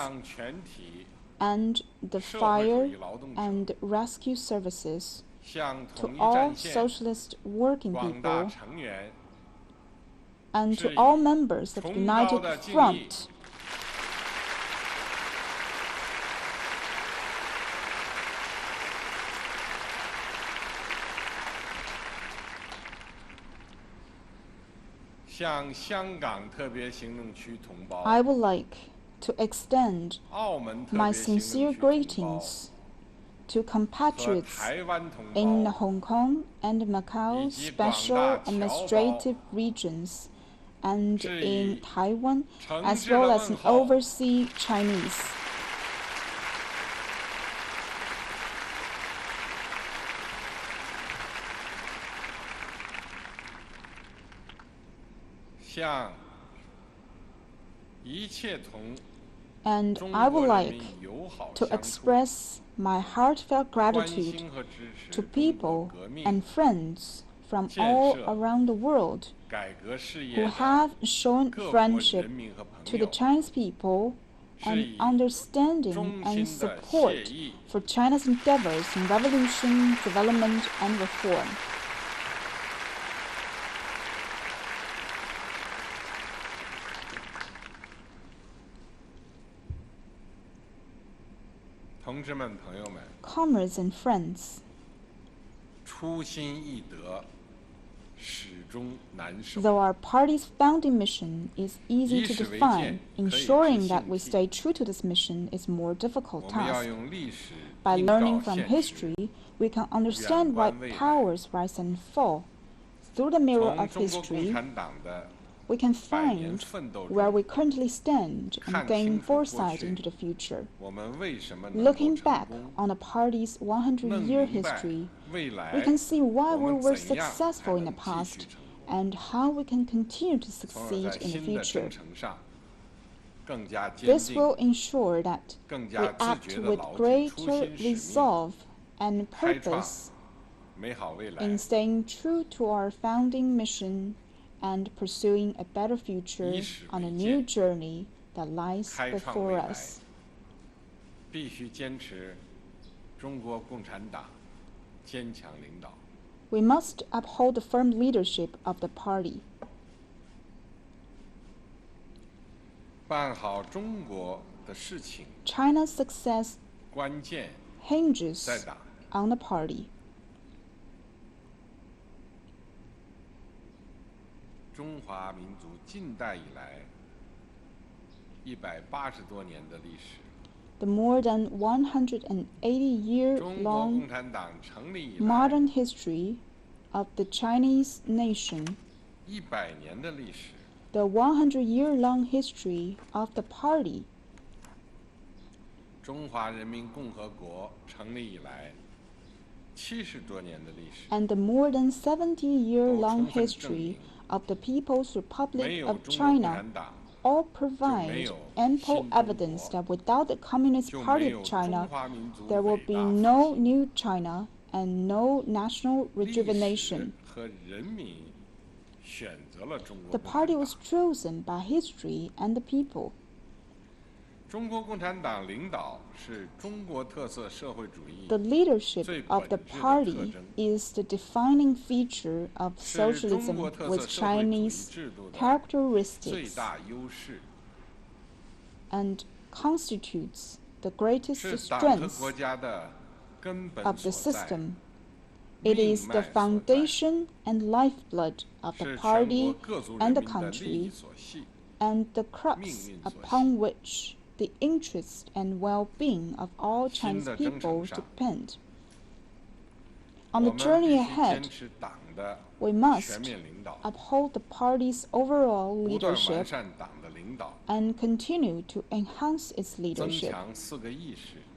Speaker 4: and the Fire and Rescue Services, to all socialist working people, and to all members of the United Front, I would like to extend my sincere greetings to compatriots in Hong Kong and Macau special administrative regions and in Taiwan, as well as in overseas Chinese. And I would like to express my heartfelt gratitude to people and friends from all around the world who have shown friendship to the Chinese people and understanding and support for China's endeavors in revolution, development, and reform. Comrades and friends, though our party's founding mission is easy to define, ensuring that we stay true to this mission is a more difficult task. By learning from history, we can understand why powers rise and fall. Through the mirror of history, we can find where we currently stand and gain foresight into the future. Looking back on the party's 100-year history, we can see why we were successful in the past and how we can continue to succeed in the future. This will ensure that we act with greater resolve and purpose in staying true to our founding mission and pursuing a better future on a new journey that lies before us. We must uphold the firm leadership of the party. China's success hinges on the party.
Speaker 6: 中华民族近代以来180多年的历史
Speaker 4: The more than 180-year-long modern history of the Chinese nation,
Speaker 6: 100年的历史
Speaker 4: the 100-year-long history of the party,
Speaker 6: 中华人民共和国成立以来70多年的历史
Speaker 4: and the more than 70-year-long history of the People's Republic of China all provide ample evidence that without the Communist Party of China, there will be no new China and no national rejuvenation. The party was chosen by history and the people.
Speaker 6: 中国共产党领导是中国特色社会主义
Speaker 4: The leadership of the party is the defining feature of socialism with Chinese characteristics and constitutes the greatest strength of the system. It is the foundation and lifeblood of the party and the country, and the crux upon which the interest and well-being of all Chinese people depend. On the journey ahead, we must uphold the party's overall leadership and continue to enhance its leadership.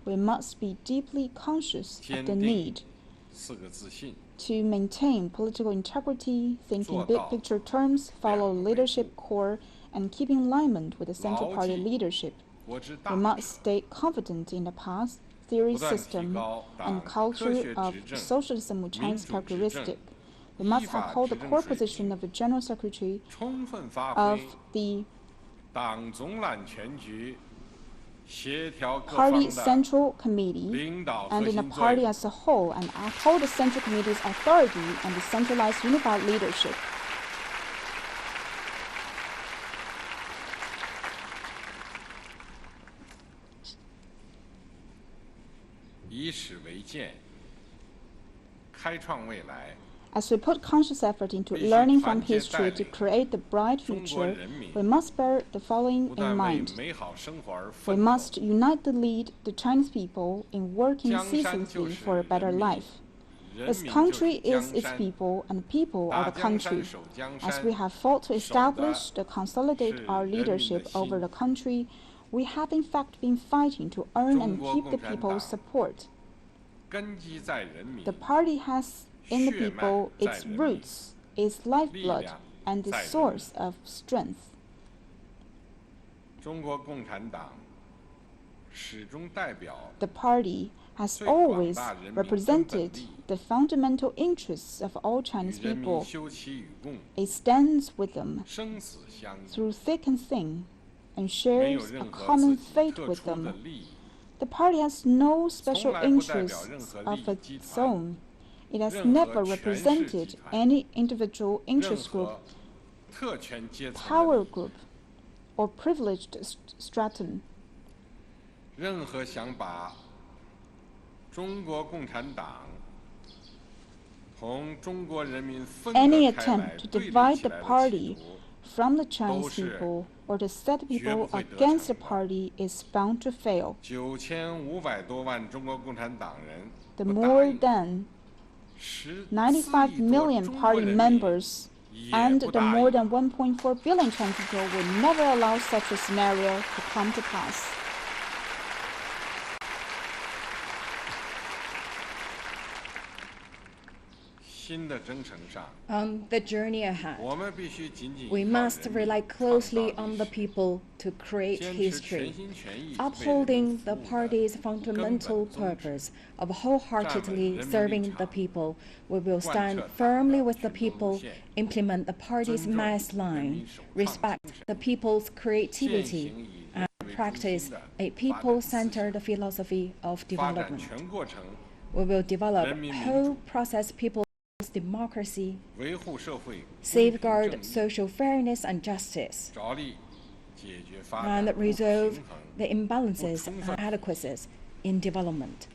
Speaker 4: We must be deeply conscious of the need to maintain political integrity, think in big picture terms, follow leadership core, and keep in alignment with the Central Party leadership. We must stay confident in the past, theory, system, and culture of socialism with Chinese characteristic. We must uphold the core position of the General Secretary of the Party Central Committee and in the party as a whole, and uphold the Central Committee's authority and the centralized unified leadership. As we put conscious effort into learning from history to create the bright future, we must bear the following in mind. We must unite the Chinese people in working ceaselessly for a better life. This country is its people, and people are the country. As we have fought to establish and consolidate our leadership over the country, we have in fact been fighting to earn and keep the people's support. The party has in the people its roots, its lifeblood, and the source of strength. The party has always represented the fundamental interests of all Chinese people. It stands with them through thick and thin and shares a common fate with them. The party has no special interests of its own. It has never represented any individual interest group, power group, or privileged stratum. Any attempt to divide the party from the Chinese people or to set the people against the party is bound to fail. The more than 95 million party members and the more than 1.4 billion Chinese people will never allow such a scenario to come to pass.
Speaker 5: On the journey ahead, we must rely closely on the people to create history. Upholding the party's fundamental purpose of wholeheartedly serving the people, we will stand firmly with the people, implement the party's mass line, respect the people's creativity, and practice a people-centered philosophy of development. We will develop whole process people democracy, safeguard social fairness and justice, and resolve the imbalances and inadequacies in development.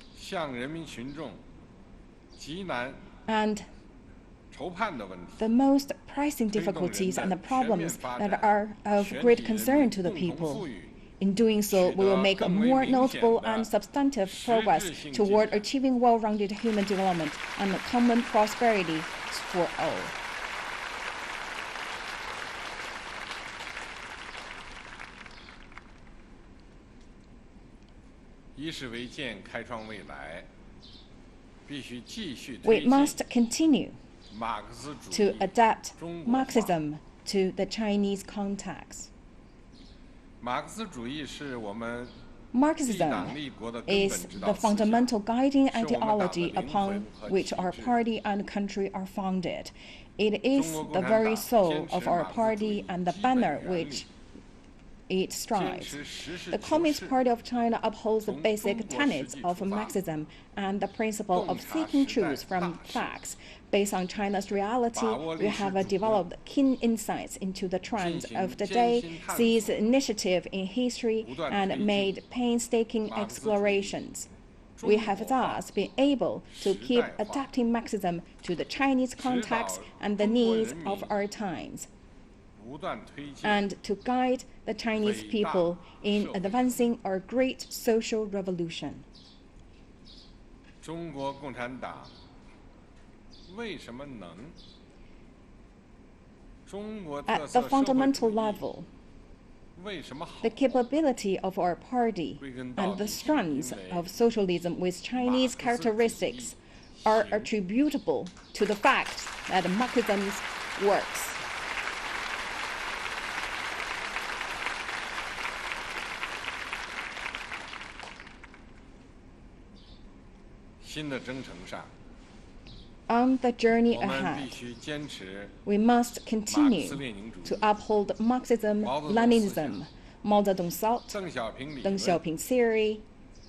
Speaker 5: And the most pressing difficulties and the problems that are of great concern to the people. In doing so, we will make a more notable and substantive progress toward achieving well-rounded human development and common prosperity for all. We must continue to adapt Marxism to the Chinese context. Marxism is the fundamental guiding ideology upon which our party and country are founded. It is the very soul of our party and the banner which it strives. The Communist Party of China upholds the basic tenets of Marxism and the principle of seeking truth from facts. Based on China's reality, we have developed keen insights into the trends of the day, seized initiative in history, and made painstaking explorations. We have thus been able to keep adapting Marxism to the Chinese context and the needs of our times, and to guide the Chinese people in advancing our great social revolution. At the fundamental level, the capability of our party and the strengths of socialism with Chinese characteristics are attributable to the fact that Marxism works.
Speaker 6: 新的征程上，
Speaker 5: On the journey
Speaker 6: 我们
Speaker 5: ahead,
Speaker 6: 必须坚持
Speaker 5: we must
Speaker 6: 马克
Speaker 5: continue
Speaker 6: 思列宁主
Speaker 5: to
Speaker 6: 义、
Speaker 5: uphold Marxism,
Speaker 6: 毛泽东思想
Speaker 5: Leninism, Mao Zedong thought,
Speaker 6: 邓小平理
Speaker 5: Deng
Speaker 6: 论、
Speaker 5: Xiaoping theory.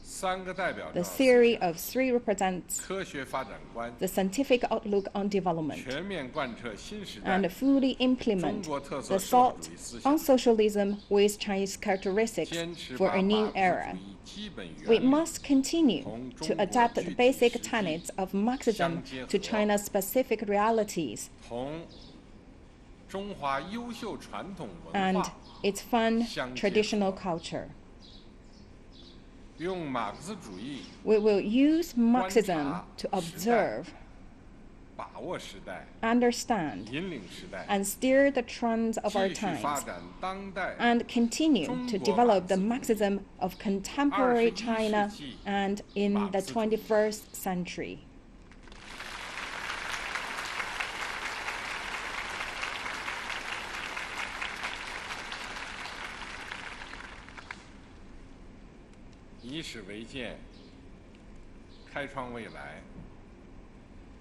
Speaker 6: 三个代表
Speaker 5: The
Speaker 6: 着
Speaker 5: theory of three represents
Speaker 6: 科学发展观，
Speaker 5: the scientific outlook on development
Speaker 6: 全面贯彻新时代
Speaker 5: and fully implement
Speaker 6: 中国特
Speaker 5: the
Speaker 6: 色社会
Speaker 5: thought
Speaker 6: 主义思想，
Speaker 5: on socialism with Chinese characteristics
Speaker 6: 坚持
Speaker 5: for
Speaker 6: 把
Speaker 5: a
Speaker 6: 马
Speaker 5: new
Speaker 6: 克思
Speaker 5: era.
Speaker 6: 主义基本
Speaker 5: We
Speaker 6: 原理
Speaker 5: must continue
Speaker 6: 同
Speaker 5: to
Speaker 6: 中国
Speaker 5: adapt
Speaker 6: 具
Speaker 5: the
Speaker 6: 体
Speaker 5: basic
Speaker 6: 实际
Speaker 5: tenets of Marxism
Speaker 6: 相结
Speaker 5: to
Speaker 6: 合
Speaker 5: China's specific realities
Speaker 6: 同中华优秀传统文
Speaker 5: and
Speaker 6: 化
Speaker 5: its fun
Speaker 6: 相结
Speaker 5: traditional
Speaker 6: 合，
Speaker 5: culture.
Speaker 6: 用马克思主义
Speaker 5: We will use Marxism
Speaker 6: 观察
Speaker 5: to
Speaker 6: 时代
Speaker 5: observe,
Speaker 6: 把握时代、
Speaker 5: understand,
Speaker 6: 引领时代，
Speaker 5: and steer the trends of our
Speaker 6: 继续发
Speaker 5: times,
Speaker 6: 展当代
Speaker 5: and continue to develop the Marxism of contemporary
Speaker 6: 21
Speaker 5: China
Speaker 6: 世纪
Speaker 5: and in the
Speaker 6: 马克思主义。
Speaker 5: 21st century.
Speaker 6: 以史为鉴，开创未来，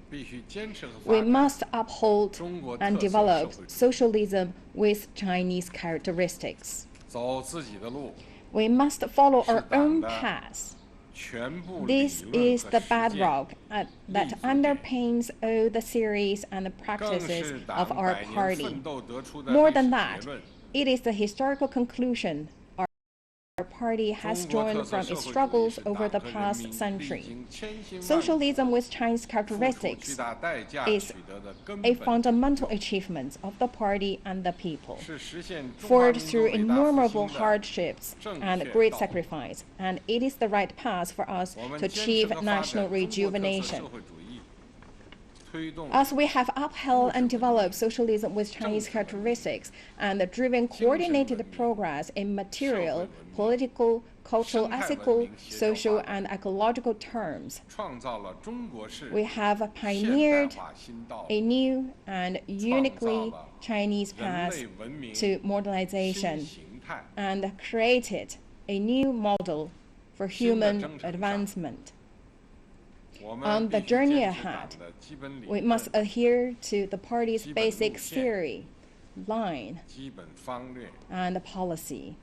Speaker 6: 必须坚持和发
Speaker 5: We
Speaker 6: 展
Speaker 5: must uphold
Speaker 6: 中国
Speaker 5: and
Speaker 6: 特色
Speaker 5: develop
Speaker 6: 社会主义，
Speaker 5: socialism with Chinese characteristics.
Speaker 6: 走自己的路，
Speaker 5: We must follow our
Speaker 6: 是党
Speaker 5: own
Speaker 6: 的
Speaker 5: path.
Speaker 6: 全部理
Speaker 5: This
Speaker 6: 论
Speaker 5: is
Speaker 6: 和
Speaker 5: the
Speaker 6: 实践，
Speaker 5: bedrock that
Speaker 6: 立足点。
Speaker 5: underpins all the theories and the
Speaker 6: 更
Speaker 5: practices
Speaker 6: 是
Speaker 5: of
Speaker 6: 党
Speaker 5: our
Speaker 6: 百年
Speaker 5: party.
Speaker 6: 奋斗得出的
Speaker 5: More
Speaker 6: 历史
Speaker 5: than
Speaker 6: 结
Speaker 5: that,
Speaker 6: 论。
Speaker 5: it is the historical conclusion our party has
Speaker 6: 中国
Speaker 5: drawn
Speaker 6: 特色
Speaker 5: from
Speaker 6: 社
Speaker 5: its
Speaker 6: 会主义
Speaker 5: struggles
Speaker 6: 是
Speaker 5: over
Speaker 6: 党
Speaker 5: the
Speaker 6: 和人
Speaker 5: past
Speaker 6: 民历
Speaker 5: century.
Speaker 6: 经千辛万苦
Speaker 5: Socialism with Chinese
Speaker 6: 付出巨
Speaker 5: characteristics
Speaker 6: 大代价
Speaker 5: is
Speaker 6: 取得的根
Speaker 5: a
Speaker 6: 本
Speaker 5: fundamental achievement of the party and the people,
Speaker 6: 是实现中华
Speaker 5: forged
Speaker 6: 民族
Speaker 5: through
Speaker 6: 伟大复
Speaker 5: innumerable
Speaker 6: 兴的
Speaker 5: hardships
Speaker 6: 正
Speaker 5: and
Speaker 6: 确
Speaker 5: great
Speaker 6: 道路。
Speaker 5: sacrifice, and it is the right path for us
Speaker 6: 我们
Speaker 5: to
Speaker 6: 坚持
Speaker 5: achieve
Speaker 6: 和发展
Speaker 5: national
Speaker 6: 中国特色
Speaker 5: rejuvenation.
Speaker 6: 社会主义，推动
Speaker 5: As we have upheld and developed socialism with Chinese characteristics and driven coordinated progress in material, political, cultural, ethical, social, and ecological terms,
Speaker 6: 创造了中国式
Speaker 5: we have
Speaker 6: 现代
Speaker 5: pioneered
Speaker 6: 化新道
Speaker 5: a
Speaker 6: 路，
Speaker 5: new and uniquely Chinese
Speaker 6: 人
Speaker 5: path
Speaker 6: 类文明
Speaker 5: to
Speaker 6: 新
Speaker 5: modernization
Speaker 6: 形态。
Speaker 5: and created a new model for human advancement.
Speaker 6: 我
Speaker 5: On
Speaker 6: 们
Speaker 5: the
Speaker 6: 必须
Speaker 5: journey
Speaker 6: 坚持党
Speaker 5: ahead,
Speaker 6: 的基本理
Speaker 5: We
Speaker 6: 论、
Speaker 5: must adhere to the party's
Speaker 6: 基本
Speaker 5: basic
Speaker 6: 路线
Speaker 5: theory, line,
Speaker 6: 基本方略，
Speaker 5: and policy,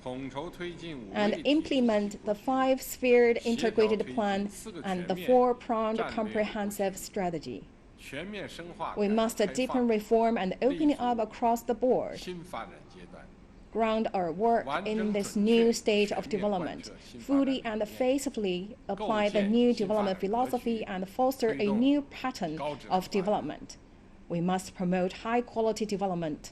Speaker 6: 统筹推进五
Speaker 5: and
Speaker 6: 位体系
Speaker 5: implement
Speaker 6: 治
Speaker 5: the
Speaker 6: 国
Speaker 5: five-sphered
Speaker 6: 协调
Speaker 5: integrated
Speaker 6: 推进
Speaker 5: plan
Speaker 6: 四个
Speaker 5: and
Speaker 6: 全
Speaker 5: the
Speaker 6: 面
Speaker 5: four-pronged
Speaker 6: 战略
Speaker 5: comprehensive strategy.
Speaker 6: 全面深化
Speaker 5: We
Speaker 6: 改革
Speaker 5: must
Speaker 6: 开
Speaker 5: deepen
Speaker 6: 放
Speaker 5: reform and open it up
Speaker 6: 立足
Speaker 5: across the board,
Speaker 6: 新发展阶段，
Speaker 5: ground our work in this new stage of development, fully and faithfully apply the new development philosophy and foster a new pattern of development. We must promote high-quality development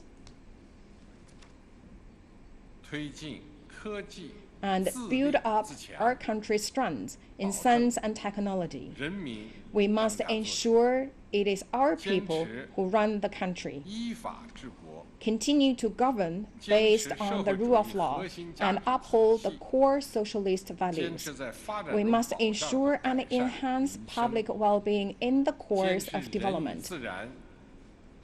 Speaker 6: 推进科技
Speaker 5: and
Speaker 6: 自立
Speaker 5: build up
Speaker 6: 自强
Speaker 5: our country's strengths in science and technology.
Speaker 6: 人民
Speaker 5: We must
Speaker 6: 当家作主
Speaker 5: ensure it is our
Speaker 6: 坚
Speaker 5: people
Speaker 6: 持
Speaker 5: who run the country,
Speaker 6: 依法治国，
Speaker 5: continue to govern
Speaker 6: 坚持
Speaker 5: based
Speaker 6: 社
Speaker 5: on
Speaker 6: 会
Speaker 5: the
Speaker 6: 主
Speaker 5: rule
Speaker 6: 义
Speaker 5: of law
Speaker 6: 核心价
Speaker 5: and
Speaker 6: 值
Speaker 5: uphold
Speaker 6: 体
Speaker 5: the
Speaker 6: 系，
Speaker 5: core socialist
Speaker 6: 坚
Speaker 5: values.
Speaker 6: 持在发展
Speaker 5: We
Speaker 6: 中
Speaker 5: must
Speaker 6: 保障和
Speaker 5: ensure
Speaker 6: 改
Speaker 5: and
Speaker 6: 善
Speaker 5: enhance
Speaker 6: 民生
Speaker 5: public well-being in the
Speaker 6: 坚
Speaker 5: course
Speaker 6: 持
Speaker 5: of
Speaker 6: 人与
Speaker 5: development,
Speaker 6: 自然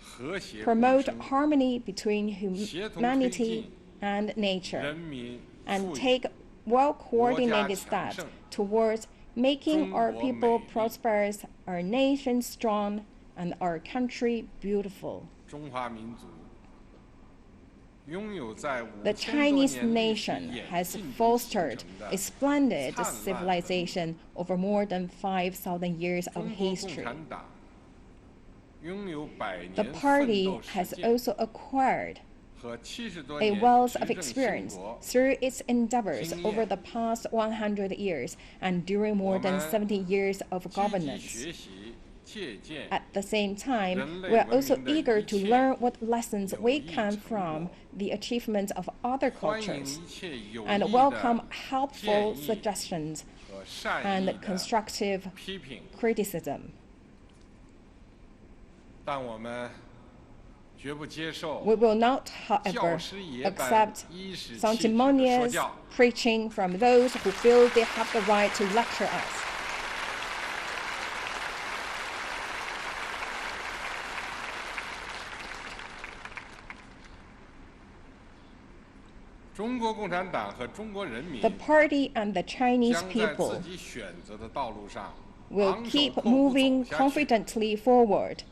Speaker 6: 和谐共
Speaker 5: promote
Speaker 6: 生，
Speaker 5: harmony between
Speaker 6: 协同推
Speaker 5: humanity
Speaker 6: 进
Speaker 5: and
Speaker 6: 人
Speaker 5: nature,
Speaker 6: 民
Speaker 5: and
Speaker 6: 富裕
Speaker 5: take well-coordinated
Speaker 6: 国家强
Speaker 5: steps
Speaker 6: 盛
Speaker 5: towards making our
Speaker 6: 中国
Speaker 5: people
Speaker 6: 美丽
Speaker 5: prosperous, our nation strong, and our country beautiful.
Speaker 6: 中华民族拥有在
Speaker 5: The
Speaker 6: 5000多
Speaker 5: Chinese
Speaker 6: 年历史
Speaker 5: nation
Speaker 6: 演
Speaker 5: has
Speaker 6: 进中形
Speaker 5: fostered
Speaker 6: 成的
Speaker 5: a splendid
Speaker 6: 灿烂的
Speaker 5: civilization over more than 5,000 years of
Speaker 6: 中国共
Speaker 5: history.
Speaker 6: 产党拥有百
Speaker 5: The
Speaker 6: 年奋
Speaker 5: party
Speaker 6: 斗实
Speaker 5: has
Speaker 6: 践
Speaker 5: also acquired
Speaker 6: 和70多
Speaker 5: a
Speaker 6: 年
Speaker 5: wealth
Speaker 6: 执
Speaker 5: of
Speaker 6: 政兴
Speaker 5: experience
Speaker 6: 国，
Speaker 5: through its endeavors
Speaker 6: 经验
Speaker 5: over the past 100 years and during more than
Speaker 6: 我们
Speaker 5: 70 years of
Speaker 6: 积极
Speaker 5: governance.
Speaker 6: 学习借鉴
Speaker 5: At the same time,
Speaker 6: 人类
Speaker 5: we are
Speaker 6: 文
Speaker 5: also
Speaker 6: 明的
Speaker 5: eager
Speaker 6: 一
Speaker 5: to
Speaker 6: 切
Speaker 5: learn what lessons
Speaker 6: 有
Speaker 5: we
Speaker 6: 益
Speaker 5: can
Speaker 6: 成
Speaker 5: from
Speaker 6: 果
Speaker 5: the achievements of other
Speaker 6: 欢迎
Speaker 5: cultures,
Speaker 6: 一切有益
Speaker 5: and
Speaker 6: 的
Speaker 5: welcome
Speaker 6: 建
Speaker 5: helpful
Speaker 6: 议
Speaker 5: suggestions
Speaker 6: 和善意
Speaker 5: and
Speaker 6: 的
Speaker 5: constructive
Speaker 6: 批评，
Speaker 5: criticism.
Speaker 6: 但我们绝不接受
Speaker 5: We will not,
Speaker 6: 教
Speaker 5: however,
Speaker 6: 师爷般
Speaker 5: accept
Speaker 6: 颐使气指的说
Speaker 5: sanctimonious
Speaker 6: 教。
Speaker 5: preaching from those who feel they have the right to lecture us. The party and the Chinese people will keep moving confidently forward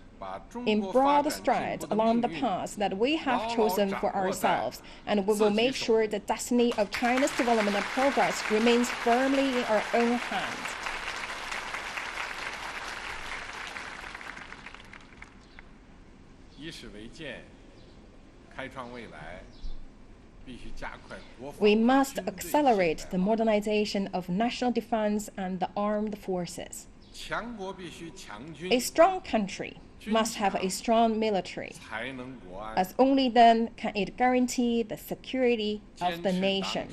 Speaker 5: in broad strides along the path that we have chosen for ourselves, and we will make sure the destiny of China's development and progress remains firmly in our own hands. We must accelerate the modernization of national defense and the armed forces. A strong country must have a strong military, as only then can it guarantee the security of the nation.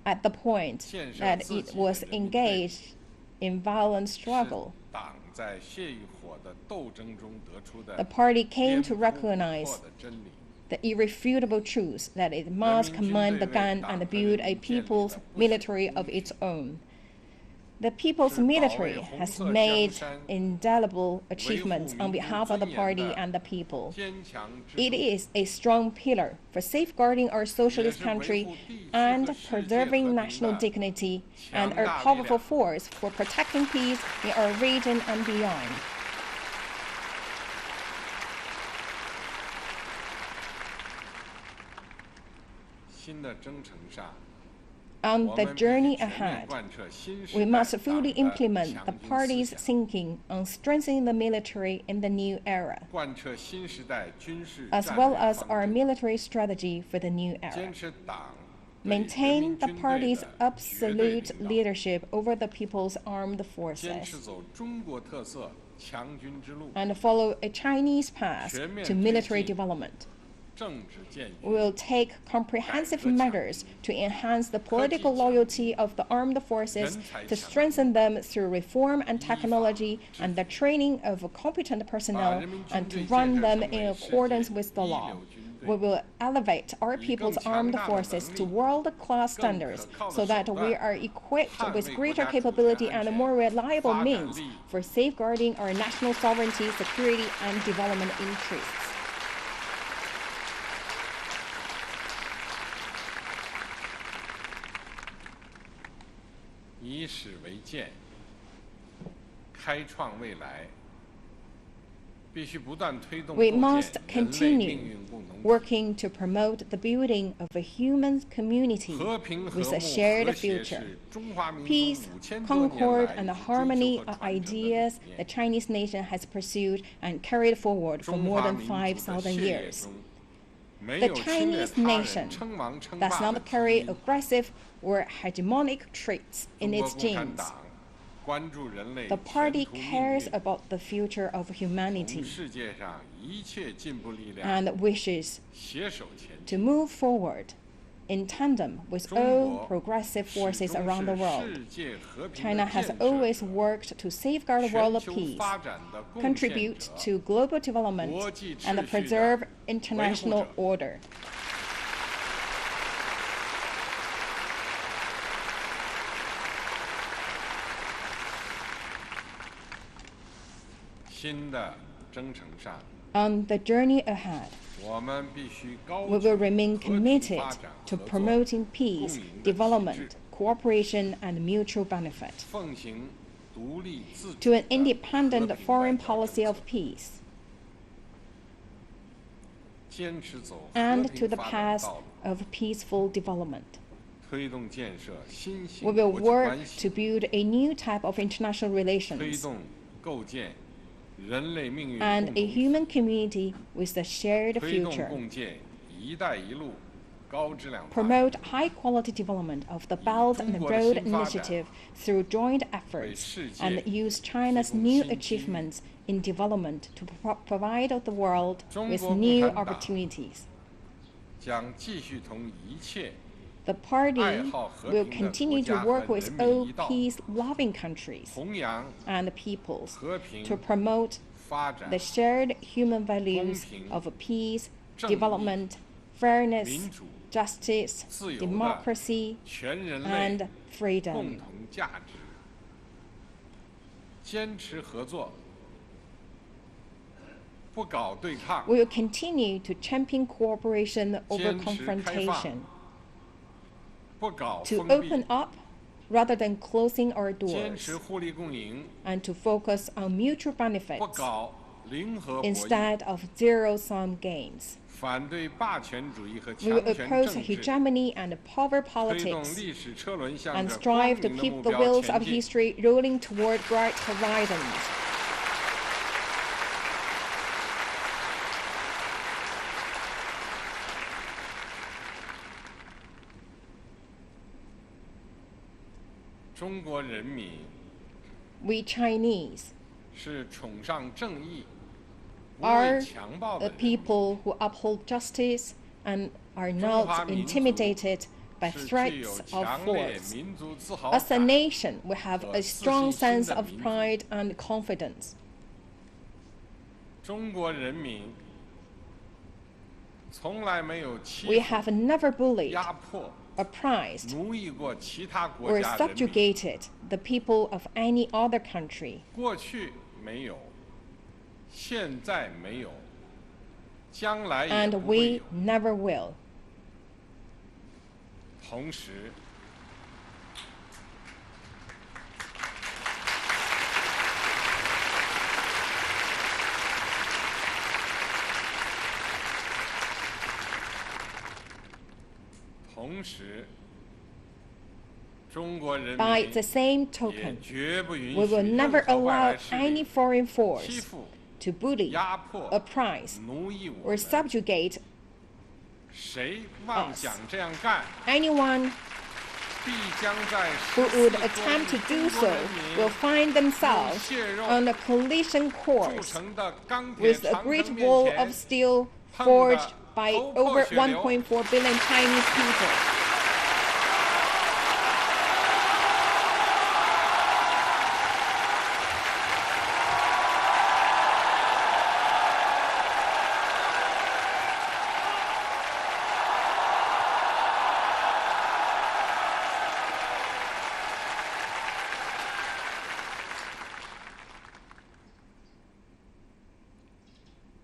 Speaker 5: At the point that it was engaged in violent struggle, the party came to recognize the irrefutable truth that it must command the gun and build a people's military of its own. The people's military has made indelible achievements on behalf of the party and the people. It is a strong pillar for safeguarding our socialist country and preserving national dignity, and a powerful force for protecting peace in our region and beyond. On the journey ahead, we must fully implement the party's thinking on strengthening the military in the new era, as well as our military strategy for the new era. Maintain the party's absolute leadership over the people's armed forces, and follow a Chinese path to military development. We will take comprehensive measures to enhance the political loyalty of the armed forces, to strengthen them through reform and technology and the training of competent personnel, and to run them in accordance with the law. We will elevate our people's armed forces to world-class standards so that we are equipped with greater capability and more reliable means for safeguarding our national sovereignty, security, and development interests. We must continue working to promote the building of a human community with a shared future. Peace, concord, and harmony are ideas the Chinese nation has pursued and carried forward for more than 5,000 years. The Chinese nation does not carry aggressive or hegemonic traits in its genes. The party cares about the future of humanity and wishes to move forward in tandem with all progressive forces around the world. China has always worked to safeguard world peace, contribute to global development, and preserve international order. On the journey ahead, we will remain committed to promoting peace, development, cooperation, and mutual benefit, to an independent foreign policy of peace, and to the path of peaceful development. We will work to build a new type of international relations and a human community with a shared future. Promote high-quality development of the Belt and Road Initiative through joint efforts, and use China's new achievements in development to provide the world with new opportunities. The party will continue to work with all peace-loving countries and peoples to promote the shared human values of peace, development, fairness, justice, democracy, and freedom. We will continue to champion cooperation over confrontation, to open up rather than closing our
Speaker 6: 坚
Speaker 5: doors,
Speaker 6: 持互利共赢，
Speaker 5: and to focus on mutual
Speaker 6: 不
Speaker 5: benefits
Speaker 6: 搞零和博弈，
Speaker 5: instead of zero-sum games.
Speaker 6: 反对霸权主义和
Speaker 5: We will
Speaker 6: 强权
Speaker 5: oppose
Speaker 6: 政治，
Speaker 5: hegemony and power
Speaker 6: 推动
Speaker 5: politics
Speaker 6: 历史车轮向
Speaker 5: and
Speaker 6: 着光
Speaker 5: strive to
Speaker 6: 明的
Speaker 5: keep
Speaker 6: 目
Speaker 5: the
Speaker 6: 标
Speaker 5: wheels
Speaker 6: 前
Speaker 5: of
Speaker 6: 进。
Speaker 5: history rolling toward bright horizons.
Speaker 6: 中国人民
Speaker 5: We Chinese
Speaker 6: 是崇尚正义、不
Speaker 5: are
Speaker 6: 畏强暴的
Speaker 5: a
Speaker 6: 人，
Speaker 5: people who uphold justice and are
Speaker 6: 中华
Speaker 5: not
Speaker 6: 民族
Speaker 5: intimidated by
Speaker 6: 是具有
Speaker 5: threats of
Speaker 6: 强烈
Speaker 5: force.
Speaker 6: 民族自豪
Speaker 5: As a
Speaker 6: 感
Speaker 5: nation, we have a strong
Speaker 6: 自信心
Speaker 5: sense
Speaker 6: 的
Speaker 5: of
Speaker 6: 民族。
Speaker 5: pride and confidence.
Speaker 6: 中国人民从来没有欺
Speaker 5: We
Speaker 6: 负、
Speaker 5: have never bullied,
Speaker 6: 压迫、
Speaker 5: oppressed,
Speaker 6: 奴役过其他国
Speaker 5: or
Speaker 6: 家人民。
Speaker 5: subjugated the people of any other country.
Speaker 6: 过去没有，现在没有，将来也
Speaker 5: And
Speaker 6: 不会
Speaker 5: we
Speaker 6: 有。
Speaker 5: never will.
Speaker 6: 同时，中国人
Speaker 5: By
Speaker 6: 民
Speaker 5: the same
Speaker 6: 也
Speaker 5: token,
Speaker 6: 绝不允
Speaker 5: we
Speaker 6: 许
Speaker 5: will
Speaker 6: 任
Speaker 5: never
Speaker 6: 何外
Speaker 5: allow
Speaker 6: 来势
Speaker 5: any
Speaker 6: 力
Speaker 5: foreign
Speaker 6: 欺
Speaker 5: force
Speaker 6: 负、
Speaker 5: to bully,
Speaker 6: 压迫、
Speaker 5: oppress,
Speaker 6: 奴役我
Speaker 5: or
Speaker 6: 们。
Speaker 5: subjugate
Speaker 6: 谁妄想这样干，
Speaker 5: anyone
Speaker 6: 必将在
Speaker 5: who
Speaker 6: 14
Speaker 5: would
Speaker 6: 国
Speaker 5: attempt to
Speaker 6: 与
Speaker 5: do
Speaker 6: 中国
Speaker 5: so
Speaker 6: 人
Speaker 5: will
Speaker 6: 民
Speaker 5: find themselves
Speaker 6: 用血肉
Speaker 5: on a collision
Speaker 6: 铸
Speaker 5: course
Speaker 6: 成的钢铁
Speaker 5: with a
Speaker 6: 长
Speaker 5: great
Speaker 6: 城
Speaker 5: wall
Speaker 6: 面
Speaker 5: of
Speaker 6: 前，
Speaker 5: steel
Speaker 6: 碰得
Speaker 5: forged by
Speaker 6: 头破
Speaker 5: over
Speaker 6: 血流。
Speaker 5: 1.4 billion Chinese people.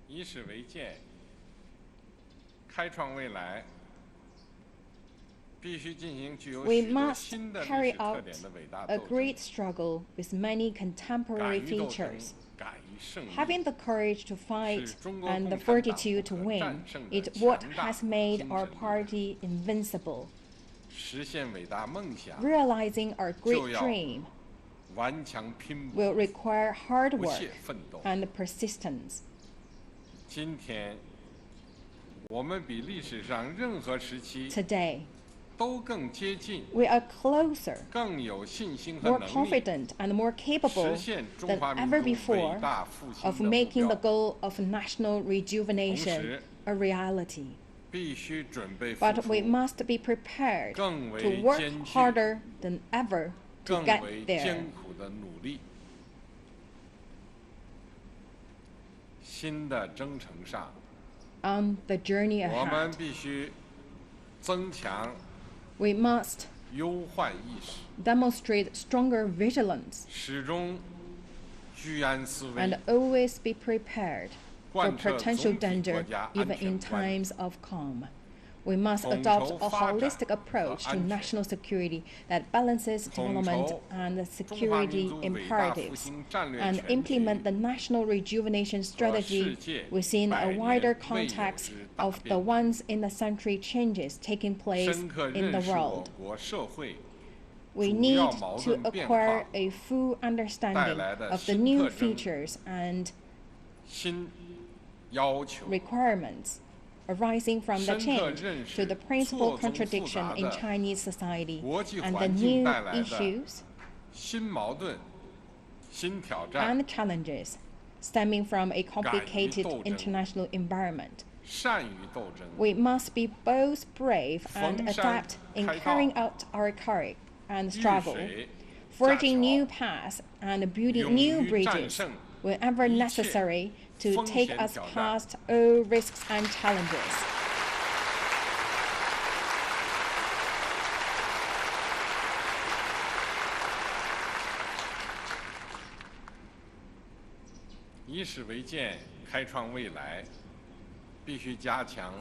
Speaker 6: 以史为鉴，开创未来，必须进行具有
Speaker 5: We
Speaker 6: 许多
Speaker 5: must
Speaker 6: 新的历
Speaker 5: carry
Speaker 6: 史特
Speaker 5: out
Speaker 6: 点的伟大
Speaker 5: a
Speaker 6: 斗
Speaker 5: great
Speaker 6: 争，
Speaker 5: struggle with many
Speaker 6: 敢
Speaker 5: contemporary
Speaker 6: 于斗争
Speaker 5: features.
Speaker 6: 敢于胜利。
Speaker 5: Having the courage to fight
Speaker 6: 是中国
Speaker 5: and the
Speaker 6: 共产党
Speaker 5: fortitude to
Speaker 6: 不可
Speaker 5: win
Speaker 6: 战胜的
Speaker 5: is what
Speaker 6: 强大
Speaker 5: has made
Speaker 6: 精
Speaker 5: our
Speaker 6: 神力量。
Speaker 5: party invincible.
Speaker 6: 实现伟大梦想，
Speaker 5: Realizing our great
Speaker 6: 就要
Speaker 5: dream
Speaker 6: 顽强拼搏，
Speaker 5: will require hard
Speaker 6: 不
Speaker 5: work
Speaker 6: 懈奋斗。
Speaker 5: and persistence.
Speaker 6: 今天，我们比历史上任何时期
Speaker 5: Today,
Speaker 6: 都更接近，
Speaker 5: we are closer,
Speaker 6: 更有信心和
Speaker 5: more
Speaker 6: 能力，
Speaker 5: confident, and more capable
Speaker 6: 实现中
Speaker 5: than
Speaker 6: 华
Speaker 5: ever
Speaker 6: 民族伟
Speaker 5: before
Speaker 6: 大复兴
Speaker 5: of
Speaker 6: 的目
Speaker 5: making the
Speaker 6: 标。
Speaker 5: goal of national
Speaker 6: 同
Speaker 5: rejuvenation
Speaker 6: 时，
Speaker 5: a reality.
Speaker 6: 必须准备付
Speaker 5: But
Speaker 6: 出
Speaker 5: we must be prepared
Speaker 6: 更
Speaker 5: to
Speaker 6: 为
Speaker 5: work
Speaker 6: 艰巨、
Speaker 5: harder than ever to
Speaker 6: 更
Speaker 5: get
Speaker 6: 为
Speaker 5: there.
Speaker 6: 艰苦的努力。新的征程上，
Speaker 5: On the journey
Speaker 6: 我们
Speaker 5: ahead,
Speaker 6: 必须增强
Speaker 5: we must
Speaker 6: 忧患意识，
Speaker 5: demonstrate stronger vigilance
Speaker 6: 始终居安思危
Speaker 5: and，always be prepared for
Speaker 6: 贯彻
Speaker 5: potential
Speaker 6: 总体
Speaker 5: danger
Speaker 6: 国家
Speaker 5: even
Speaker 6: 安全
Speaker 5: in
Speaker 6: 观，
Speaker 5: times of calm. We must
Speaker 6: 统
Speaker 5: adopt
Speaker 6: 筹
Speaker 5: a
Speaker 6: 发展
Speaker 5: holistic approach
Speaker 6: 和
Speaker 5: to
Speaker 6: 安全，
Speaker 5: national security that balances
Speaker 6: 统
Speaker 5: development
Speaker 6: 筹
Speaker 5: and
Speaker 6: 中华民
Speaker 5: security
Speaker 6: 族伟大复
Speaker 5: imperatives
Speaker 6: 兴战略
Speaker 5: and
Speaker 6: 全局
Speaker 5: implement the national rejuvenation
Speaker 6: 和
Speaker 5: strategy
Speaker 6: 世界
Speaker 5: within
Speaker 6: 百
Speaker 5: a
Speaker 6: 年
Speaker 5: wider
Speaker 6: 未有
Speaker 5: context
Speaker 6: 之大
Speaker 5: of the
Speaker 6: 变革，
Speaker 5: once in a century changes taking place
Speaker 6: 深刻
Speaker 5: in the
Speaker 6: 认识我
Speaker 5: world.
Speaker 6: 国社会
Speaker 5: We
Speaker 6: 主
Speaker 5: need
Speaker 6: 要矛
Speaker 5: to
Speaker 6: 盾变
Speaker 5: acquire
Speaker 6: 化
Speaker 5: a full understanding
Speaker 6: 带来的
Speaker 5: of the
Speaker 6: 新
Speaker 5: new
Speaker 6: 特征
Speaker 5: features and
Speaker 6: 新要求，
Speaker 5: requirements arising from the
Speaker 6: 深刻
Speaker 5: change
Speaker 6: 认
Speaker 5: to
Speaker 6: 识
Speaker 5: the principal
Speaker 6: 错综复
Speaker 5: contradiction
Speaker 6: 杂
Speaker 5: in
Speaker 6: 的
Speaker 5: Chinese society
Speaker 6: 国际
Speaker 5: and the
Speaker 6: 环境
Speaker 5: new
Speaker 6: 带来的
Speaker 5: issues
Speaker 6: 新矛盾、新挑战，
Speaker 5: and challenges stemming from a
Speaker 6: 斗
Speaker 5: complicated
Speaker 6: 争
Speaker 5: international environment.
Speaker 6: 善于斗争，
Speaker 5: We must be both brave and
Speaker 6: 逢山
Speaker 5: adept in
Speaker 6: 开道，
Speaker 5: carrying out our courage and
Speaker 6: 遇
Speaker 5: struggle,
Speaker 6: 水
Speaker 5: forging
Speaker 6: 架
Speaker 5: new
Speaker 6: 桥，
Speaker 5: paths and building
Speaker 6: 勇
Speaker 5: new
Speaker 6: 于战
Speaker 5: bridges
Speaker 6: 胜
Speaker 5: whenever
Speaker 6: 一切
Speaker 5: necessary to
Speaker 6: 风
Speaker 5: take
Speaker 6: 险
Speaker 5: us
Speaker 6: 挑战。
Speaker 5: past all risks and challenges.
Speaker 6: 以史为鉴，开创未来，必须加强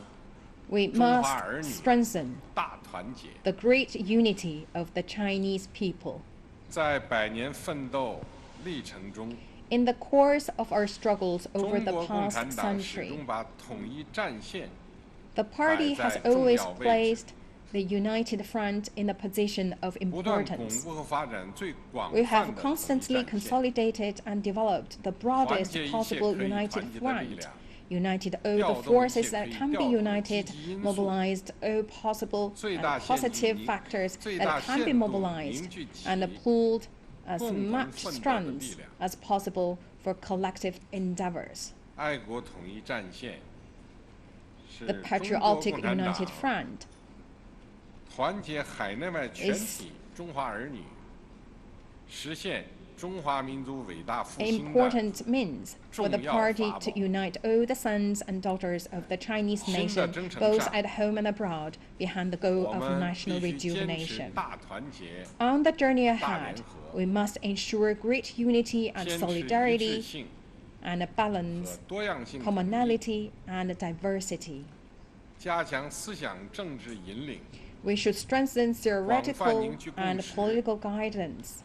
Speaker 5: We
Speaker 6: 中华
Speaker 5: must
Speaker 6: 儿女
Speaker 5: strengthen
Speaker 6: 大团结。
Speaker 5: the great unity of the Chinese people.
Speaker 6: 在100年奋斗历程中，
Speaker 5: In the course of our struggles
Speaker 6: 中
Speaker 5: over the
Speaker 6: 国共
Speaker 5: past
Speaker 6: 产党始
Speaker 5: century,
Speaker 6: 终把统一战线
Speaker 5: the party has
Speaker 6: 摆在重要
Speaker 5: always
Speaker 6: 位置。
Speaker 5: placed the united front in a position of
Speaker 6: 不断巩
Speaker 5: importance.
Speaker 6: 固和发展最广
Speaker 5: We
Speaker 6: 泛
Speaker 5: have
Speaker 6: 的统一
Speaker 5: constantly
Speaker 6: 战线，
Speaker 5: consolidated and developed the
Speaker 6: 团
Speaker 5: broadest
Speaker 6: 结一切
Speaker 5: possible
Speaker 6: 可以
Speaker 5: united
Speaker 6: 团结的力
Speaker 5: front,
Speaker 6: 量，
Speaker 5: united all
Speaker 6: 调
Speaker 5: the
Speaker 6: 动一切
Speaker 5: forces
Speaker 6: 可
Speaker 5: that
Speaker 6: 以
Speaker 5: can
Speaker 6: 调
Speaker 5: be
Speaker 6: 动的
Speaker 5: united,
Speaker 6: 积极因素，
Speaker 5: mobilized all possible
Speaker 6: 最
Speaker 5: and
Speaker 6: 大限
Speaker 5: positive
Speaker 6: 度
Speaker 5: factors
Speaker 6: 最
Speaker 5: that
Speaker 6: 大
Speaker 5: can be
Speaker 6: 限度
Speaker 5: mobilized
Speaker 6: 凝聚起
Speaker 5: and pulled as
Speaker 6: 共同
Speaker 5: much
Speaker 6: 奋斗的
Speaker 5: strength
Speaker 6: 力量。
Speaker 5: as possible for collective endeavors.
Speaker 6: 爱国统一战线是
Speaker 5: The
Speaker 6: 中国
Speaker 5: patriotic
Speaker 6: 共产党
Speaker 5: united front
Speaker 6: 团结海内外全
Speaker 5: is
Speaker 6: 体中华儿女，实现中华民族伟大复兴的
Speaker 5: important means for the
Speaker 6: 重要
Speaker 5: party
Speaker 6: 法
Speaker 5: to
Speaker 6: 宝。
Speaker 5: unite all the sons and daughters of the Chinese
Speaker 6: 新的
Speaker 5: nation,
Speaker 6: 征程
Speaker 5: both
Speaker 6: 上
Speaker 5: at home and abroad, behind the goal
Speaker 6: 我
Speaker 5: of
Speaker 6: 们
Speaker 5: national
Speaker 6: 必须坚持
Speaker 5: rejuvenation.
Speaker 6: 大团结，
Speaker 5: On the journey
Speaker 6: 大
Speaker 5: ahead,
Speaker 6: 联合，
Speaker 5: we must ensure great unity and
Speaker 6: 坚持一致
Speaker 5: solidarity
Speaker 6: 性
Speaker 5: and a
Speaker 6: 和
Speaker 5: balance,
Speaker 6: 多样性统一，
Speaker 5: commonality and diversity.
Speaker 6: 加强思想政治引领，
Speaker 5: We should strengthen theoretical
Speaker 6: 凝聚共
Speaker 5: and
Speaker 6: 识，
Speaker 5: political guidance,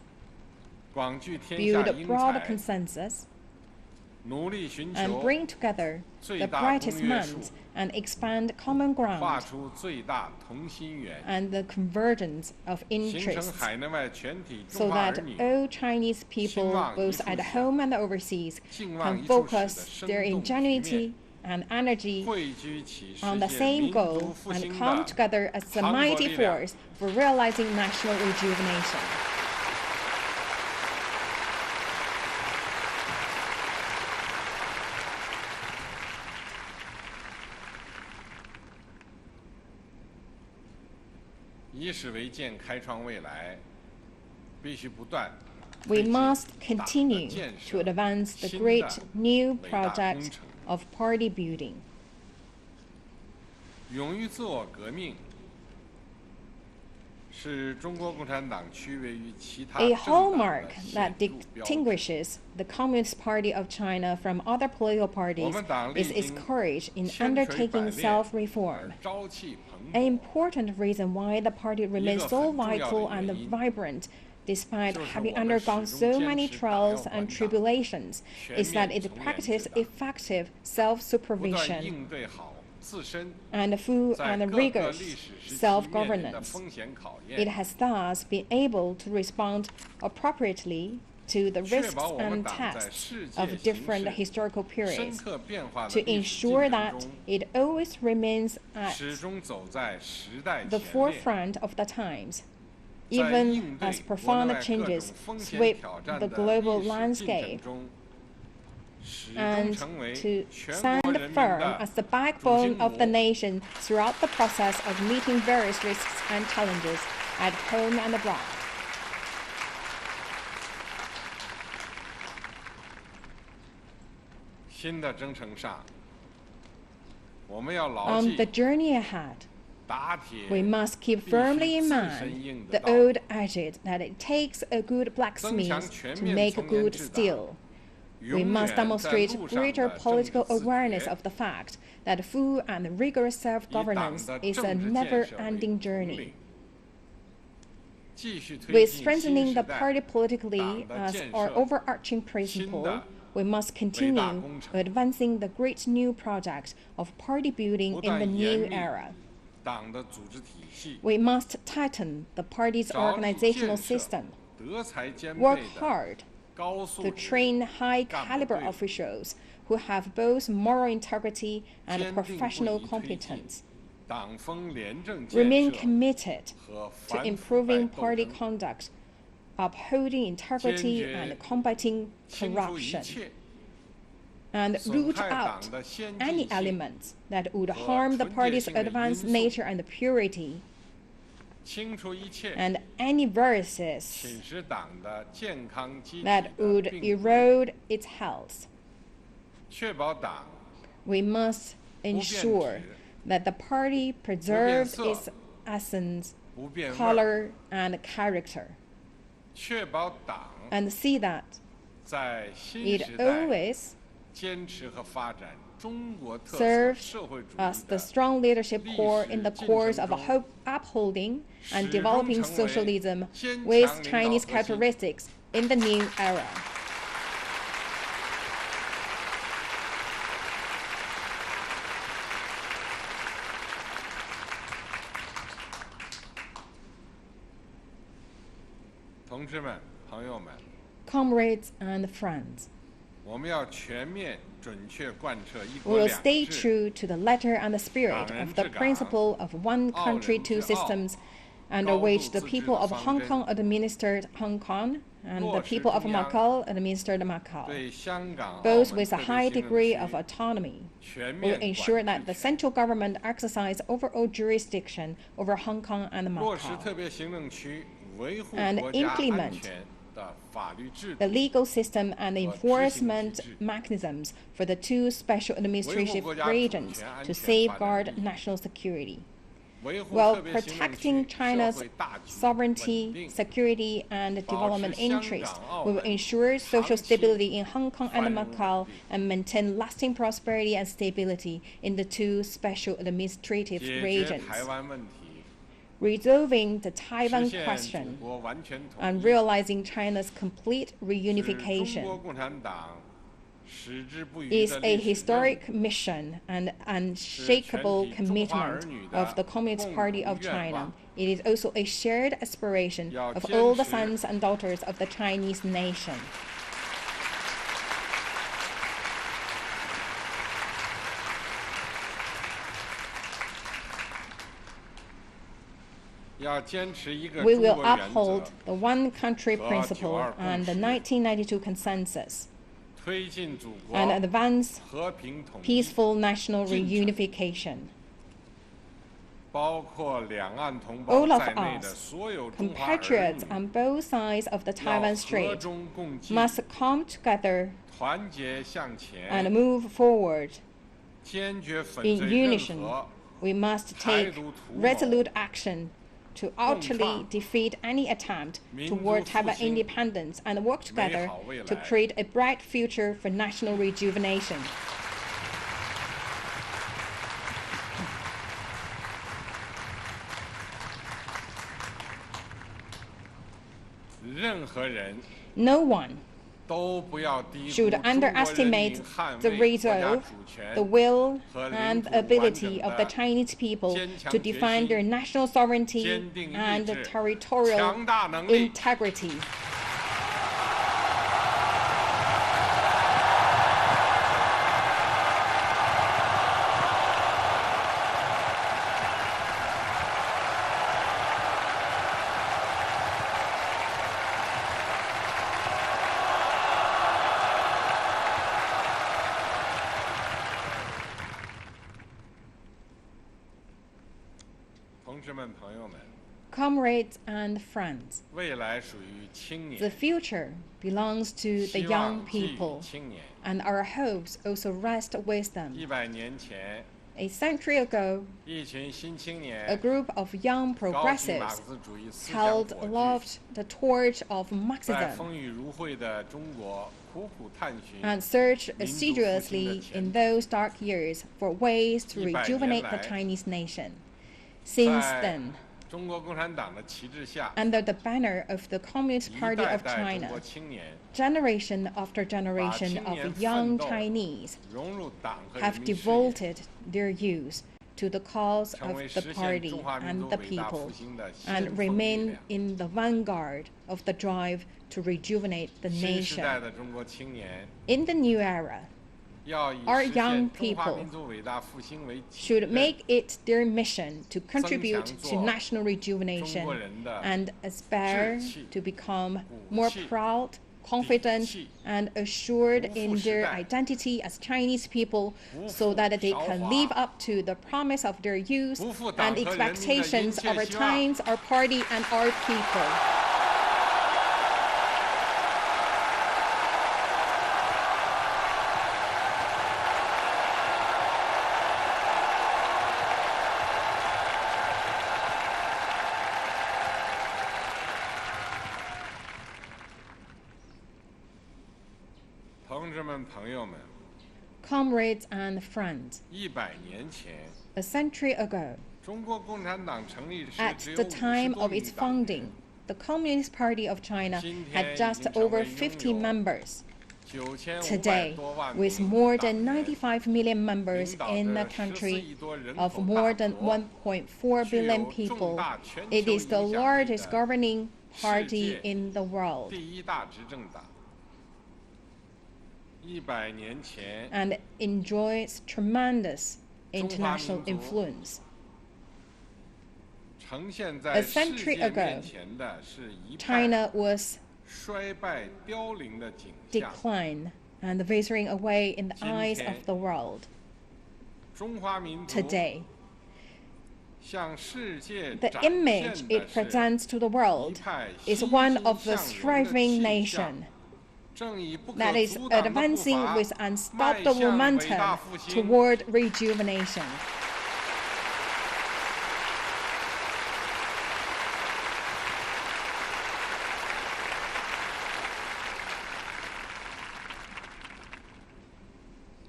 Speaker 6: 广聚天
Speaker 5: build
Speaker 6: 下
Speaker 5: a
Speaker 6: 英
Speaker 5: broad
Speaker 6: 才，
Speaker 5: consensus,
Speaker 6: 努力寻
Speaker 5: and
Speaker 6: 求
Speaker 5: bring together
Speaker 6: 最
Speaker 5: the
Speaker 6: 大
Speaker 5: brightest
Speaker 6: 公约数，
Speaker 5: minds and expand common
Speaker 6: 画
Speaker 5: ground
Speaker 6: 出最大同心圆，
Speaker 5: and the convergence of
Speaker 6: 形成
Speaker 5: interests
Speaker 6: 海内外全体
Speaker 5: so
Speaker 6: 中华
Speaker 5: that
Speaker 6: 儿女
Speaker 5: all Chinese people,
Speaker 6: 兴旺一
Speaker 5: both
Speaker 6: 处
Speaker 5: at
Speaker 6: 想
Speaker 5: home and overseas,
Speaker 6: 兴旺
Speaker 5: can
Speaker 6: 一处使的
Speaker 5: focus
Speaker 6: 生
Speaker 5: their
Speaker 6: 动局
Speaker 5: ingenuity
Speaker 6: 面，
Speaker 5: and energy
Speaker 6: 汇聚起实
Speaker 5: on the
Speaker 6: 现
Speaker 5: same
Speaker 6: 民族
Speaker 5: goal
Speaker 6: 复
Speaker 5: and
Speaker 6: 兴
Speaker 5: come
Speaker 6: 的
Speaker 5: together as a
Speaker 6: 磅礴
Speaker 5: mighty
Speaker 6: 力量。
Speaker 5: force for realizing national rejuvenation.
Speaker 6: 以史为鉴，开创未来，必须不断
Speaker 5: We
Speaker 6: 推进
Speaker 5: must
Speaker 6: 党的
Speaker 5: continue
Speaker 6: 建
Speaker 5: to
Speaker 6: 设
Speaker 5: advance the
Speaker 6: 新
Speaker 5: great
Speaker 6: 的
Speaker 5: new
Speaker 6: 伟大工
Speaker 5: project
Speaker 6: 程，
Speaker 5: of party building.
Speaker 6: 勇于自我革命，是中国共产党区别于其他
Speaker 5: A
Speaker 6: 政党
Speaker 5: hallmark
Speaker 6: 的
Speaker 5: that
Speaker 6: 显著标志。
Speaker 5: distinguishes the Communist Party of China from other political parties
Speaker 6: 我们党历
Speaker 5: is its
Speaker 6: 经
Speaker 5: courage in
Speaker 6: 千锤百
Speaker 5: undertaking
Speaker 6: 炼
Speaker 5: self-reform.
Speaker 6: 而朝气蓬
Speaker 5: An
Speaker 6: 勃，
Speaker 5: important reason why the party remains so
Speaker 6: 很重要的
Speaker 5: vital
Speaker 6: 原
Speaker 5: and
Speaker 6: 因
Speaker 5: vibrant despite
Speaker 6: 就是
Speaker 5: having
Speaker 6: 我们
Speaker 5: undergone
Speaker 6: 始
Speaker 5: so
Speaker 6: 终
Speaker 5: many
Speaker 6: 坚持党
Speaker 5: trials
Speaker 6: 要
Speaker 5: and
Speaker 6: 管党，
Speaker 5: tribulations
Speaker 6: 全
Speaker 5: is that
Speaker 6: 面
Speaker 5: it
Speaker 6: 从严治
Speaker 5: practices
Speaker 6: 党，
Speaker 5: effective
Speaker 6: 不断
Speaker 5: self-supervision
Speaker 6: 应对好自身
Speaker 5: and full
Speaker 6: 在
Speaker 5: and
Speaker 6: 各个
Speaker 5: rigorous
Speaker 6: 历史时期面临的
Speaker 5: self-governance.
Speaker 6: 风险考
Speaker 5: It
Speaker 6: 验，
Speaker 5: has thus been able to respond appropriately to the
Speaker 6: 确
Speaker 5: risks
Speaker 6: 保我们
Speaker 5: and
Speaker 6: 党在
Speaker 5: tests
Speaker 6: 世界
Speaker 5: of
Speaker 6: 形
Speaker 5: different
Speaker 6: 势
Speaker 5: historical
Speaker 6: 深
Speaker 5: periods
Speaker 6: 刻变化的
Speaker 5: to
Speaker 6: 历史进
Speaker 5: ensure
Speaker 6: 程
Speaker 5: that
Speaker 6: 中，
Speaker 5: it always remains at
Speaker 6: 始终走在时代
Speaker 5: the
Speaker 6: 前列，
Speaker 5: forefront of the times,
Speaker 6: 在
Speaker 5: even
Speaker 6: 应对
Speaker 5: as
Speaker 6: 国内
Speaker 5: profound
Speaker 6: 外各种
Speaker 5: changes
Speaker 6: 风险
Speaker 5: sweep
Speaker 6: 挑战
Speaker 5: the
Speaker 6: 的
Speaker 5: global
Speaker 6: 历史进
Speaker 5: landscape,
Speaker 6: 程中，始终
Speaker 5: and
Speaker 6: 成为
Speaker 5: to
Speaker 6: 全
Speaker 5: stand
Speaker 6: 国人民
Speaker 5: firm
Speaker 6: 的
Speaker 5: as the backbone of the
Speaker 6: 主心骨。
Speaker 5: nation throughout the process of meeting various risks and challenges at home and abroad.
Speaker 6: 新的征程上，我们要牢
Speaker 5: On
Speaker 6: 记
Speaker 5: the journey ahead,
Speaker 6: 打铁
Speaker 5: we must keep
Speaker 6: 必须
Speaker 5: firmly in
Speaker 6: 自
Speaker 5: mind
Speaker 6: 身硬的
Speaker 5: the
Speaker 6: 道，
Speaker 5: old adage that it takes a good
Speaker 6: 增强
Speaker 5: blacksmith
Speaker 6: 全
Speaker 5: to
Speaker 6: 面
Speaker 5: make
Speaker 6: 从严
Speaker 5: good
Speaker 6: 治党，
Speaker 5: steel. We
Speaker 6: 永
Speaker 5: must
Speaker 6: 远在
Speaker 5: demonstrate
Speaker 6: 路上
Speaker 5: greater
Speaker 6: 的政治
Speaker 5: political
Speaker 6: 自
Speaker 5: awareness
Speaker 6: 觉，
Speaker 5: of the fact that full and rigorous
Speaker 6: 以党
Speaker 5: self-governance
Speaker 6: 的
Speaker 5: is a
Speaker 6: 政治建设为
Speaker 5: never-ending
Speaker 6: 统
Speaker 5: journey.
Speaker 6: 领，继续推
Speaker 5: With
Speaker 6: 进
Speaker 5: strengthening
Speaker 6: 新
Speaker 5: the
Speaker 6: 时代
Speaker 5: party politically
Speaker 6: 党的
Speaker 5: as
Speaker 6: 建
Speaker 5: our
Speaker 6: 设
Speaker 5: overarching
Speaker 6: 新
Speaker 5: principle,
Speaker 6: 的
Speaker 5: we must
Speaker 6: 伟大
Speaker 5: continue
Speaker 6: 工程，
Speaker 5: advancing the great new project of party building
Speaker 6: 不
Speaker 5: in the
Speaker 6: 断严
Speaker 5: new
Speaker 6: 密
Speaker 5: era.
Speaker 6: 党的组织体系，
Speaker 5: We must tighten the party's
Speaker 6: 着力
Speaker 5: organizational
Speaker 6: 建设
Speaker 5: system,
Speaker 6: 德才兼备
Speaker 5: work
Speaker 6: 的
Speaker 5: hard
Speaker 6: 高素
Speaker 5: to
Speaker 6: 质
Speaker 5: train high
Speaker 6: 干部
Speaker 5: caliber
Speaker 6: 队伍，
Speaker 5: officials who have both moral integrity and
Speaker 6: 坚定不
Speaker 5: professional
Speaker 6: 移推进
Speaker 5: competence.
Speaker 6: 党风廉政建
Speaker 5: Remain
Speaker 6: 设
Speaker 5: committed
Speaker 6: 和
Speaker 5: to
Speaker 6: 反腐败
Speaker 5: improving
Speaker 6: 斗
Speaker 5: party
Speaker 6: 争，
Speaker 5: conduct, upholding integrity
Speaker 6: 坚决
Speaker 5: and combating
Speaker 6: 清除一
Speaker 5: corruption,
Speaker 6: 切
Speaker 5: and
Speaker 6: 损
Speaker 5: root
Speaker 6: 害
Speaker 5: out
Speaker 6: 党的先
Speaker 5: any
Speaker 6: 进性
Speaker 5: elements that would
Speaker 6: 和
Speaker 5: harm the
Speaker 6: 纯洁
Speaker 5: party's
Speaker 6: 性的
Speaker 5: advanced
Speaker 6: 因素，
Speaker 5: nature and purity,
Speaker 6: 清除一切
Speaker 5: and any viruses
Speaker 6: 侵蚀党的健康机体
Speaker 5: that
Speaker 6: 的
Speaker 5: would
Speaker 6: 病毒，
Speaker 5: erode its health.
Speaker 6: 确保党
Speaker 5: We must ensure that the party preserves its essence,
Speaker 6: 不变味儿，
Speaker 5: color, and character,
Speaker 6: 确保党
Speaker 5: and see that
Speaker 6: 在新
Speaker 5: it
Speaker 6: 时代
Speaker 5: always serves as the strong leadership core in the course of upholding and developing socialism with Chinese characteristics in the new era. Comrades and friends, we will stay true to the letter and the spirit of the principle of one country, two systems, under which the people of Hong Kong administered Hong Kong and the people of Macau administered Macau, both with a high degree of autonomy. We will ensure that the central government exercise overall jurisdiction over Hong Kong and Macau, and implement the legal system and the enforcement mechanisms for the two special administrative regions to safeguard national security. While protecting China's sovereignty, security, and development interests, we will ensure social stability in Hong Kong and Macau and maintain lasting prosperity and stability in the two special administrative regions. Resolving the Taiwan question and realizing China's complete reunification is a historic mission and unshakable commitment of the Communist Party of China. It is also a shared aspiration of all the sons and daughters of the Chinese nation. We will uphold the one country principle and the 1992 consensus and advance peaceful national reunification. All of us, compatriots on both sides of the Taiwan Strait, must come together and move forward in unison. We must take resolute action to utterly defeat any attempt toward Taiwan independence and work together to create a bright future for national rejuvenation. No one should underestimate the resolve, the will, and ability of the Chinese people to defend their national sovereignty and territorial integrity. Comrades and friends, the future belongs to the young people, and our hopes also rest with them. A century ago, a group of young progressives held aloft the torch of Marxism and searched assiduously in those dark years for ways to rejuvenate the Chinese nation. Since then, under the banner of the Communist Party of China, generation after generation of young Chinese have devoted their youth to the cause of the party and the people, and remain in the vanguard of the drive to rejuvenate the nation. In the new era, our young people should make it their mission to contribute to national rejuvenation and aspire to become more proud, confident, and assured in their identity as Chinese people, so that they can live up to the promise of their youth and expectations of our times, our party, and our people. Comrades and friends,
Speaker 6: 100年前，
Speaker 5: a century ago,
Speaker 6: 中国共产党成立时
Speaker 5: at
Speaker 6: 只有
Speaker 5: the
Speaker 6: 50
Speaker 5: time
Speaker 6: 多
Speaker 5: of
Speaker 6: 名
Speaker 5: its
Speaker 6: 党员
Speaker 5: founding, the Communist Party of China
Speaker 6: 今
Speaker 5: had
Speaker 6: 天
Speaker 5: just
Speaker 6: 已经成
Speaker 5: over
Speaker 6: 为拥
Speaker 5: 50
Speaker 6: 有
Speaker 5: members.
Speaker 6: 9500
Speaker 5: Today,
Speaker 6: 多万
Speaker 5: with
Speaker 6: 名
Speaker 5: more
Speaker 6: 党
Speaker 5: than
Speaker 6: 员
Speaker 5: 95 million members
Speaker 6: 领导
Speaker 5: in
Speaker 6: 着
Speaker 5: a
Speaker 6: 14
Speaker 5: country
Speaker 6: 亿多人
Speaker 5: of
Speaker 6: 口
Speaker 5: more
Speaker 6: 大
Speaker 5: than
Speaker 6: 国，
Speaker 5: 1.4
Speaker 6: 具有
Speaker 5: billion
Speaker 6: 重
Speaker 5: people,
Speaker 6: 大全
Speaker 5: it
Speaker 6: 球
Speaker 5: is the
Speaker 6: 影响力
Speaker 5: largest
Speaker 6: 的
Speaker 5: governing
Speaker 6: 世
Speaker 5: party
Speaker 6: 界
Speaker 5: in the world
Speaker 6: 第一大执政党。100年前，
Speaker 5: and enjoys tremendous
Speaker 6: 中华
Speaker 5: international
Speaker 6: 民族
Speaker 5: influence.
Speaker 6: 呈现在
Speaker 5: A
Speaker 6: 世
Speaker 5: century
Speaker 6: 界
Speaker 5: ago,
Speaker 6: 面前的是一派
Speaker 5: China was
Speaker 6: 衰败凋零的景象。
Speaker 5: decline and withering away in the
Speaker 6: 今
Speaker 5: eyes
Speaker 6: 天
Speaker 5: of the world.
Speaker 6: 中华民族
Speaker 5: Today,
Speaker 6: 向世界
Speaker 5: the
Speaker 6: 展
Speaker 5: image
Speaker 6: 现
Speaker 5: it
Speaker 6: 的是
Speaker 5: presents to the
Speaker 6: 一
Speaker 5: world
Speaker 6: 派
Speaker 5: is
Speaker 6: 欣
Speaker 5: one
Speaker 6: 欣
Speaker 5: of the
Speaker 6: 向荣的
Speaker 5: thriving
Speaker 6: 气象
Speaker 5: nation
Speaker 6: 正以不可
Speaker 5: that is
Speaker 6: 阻挡的步
Speaker 5: advancing
Speaker 6: 伐
Speaker 5: with
Speaker 6: 迈
Speaker 5: unstoppable
Speaker 6: 向伟
Speaker 5: momentum
Speaker 6: 大复兴。
Speaker 5: toward rejuvenation.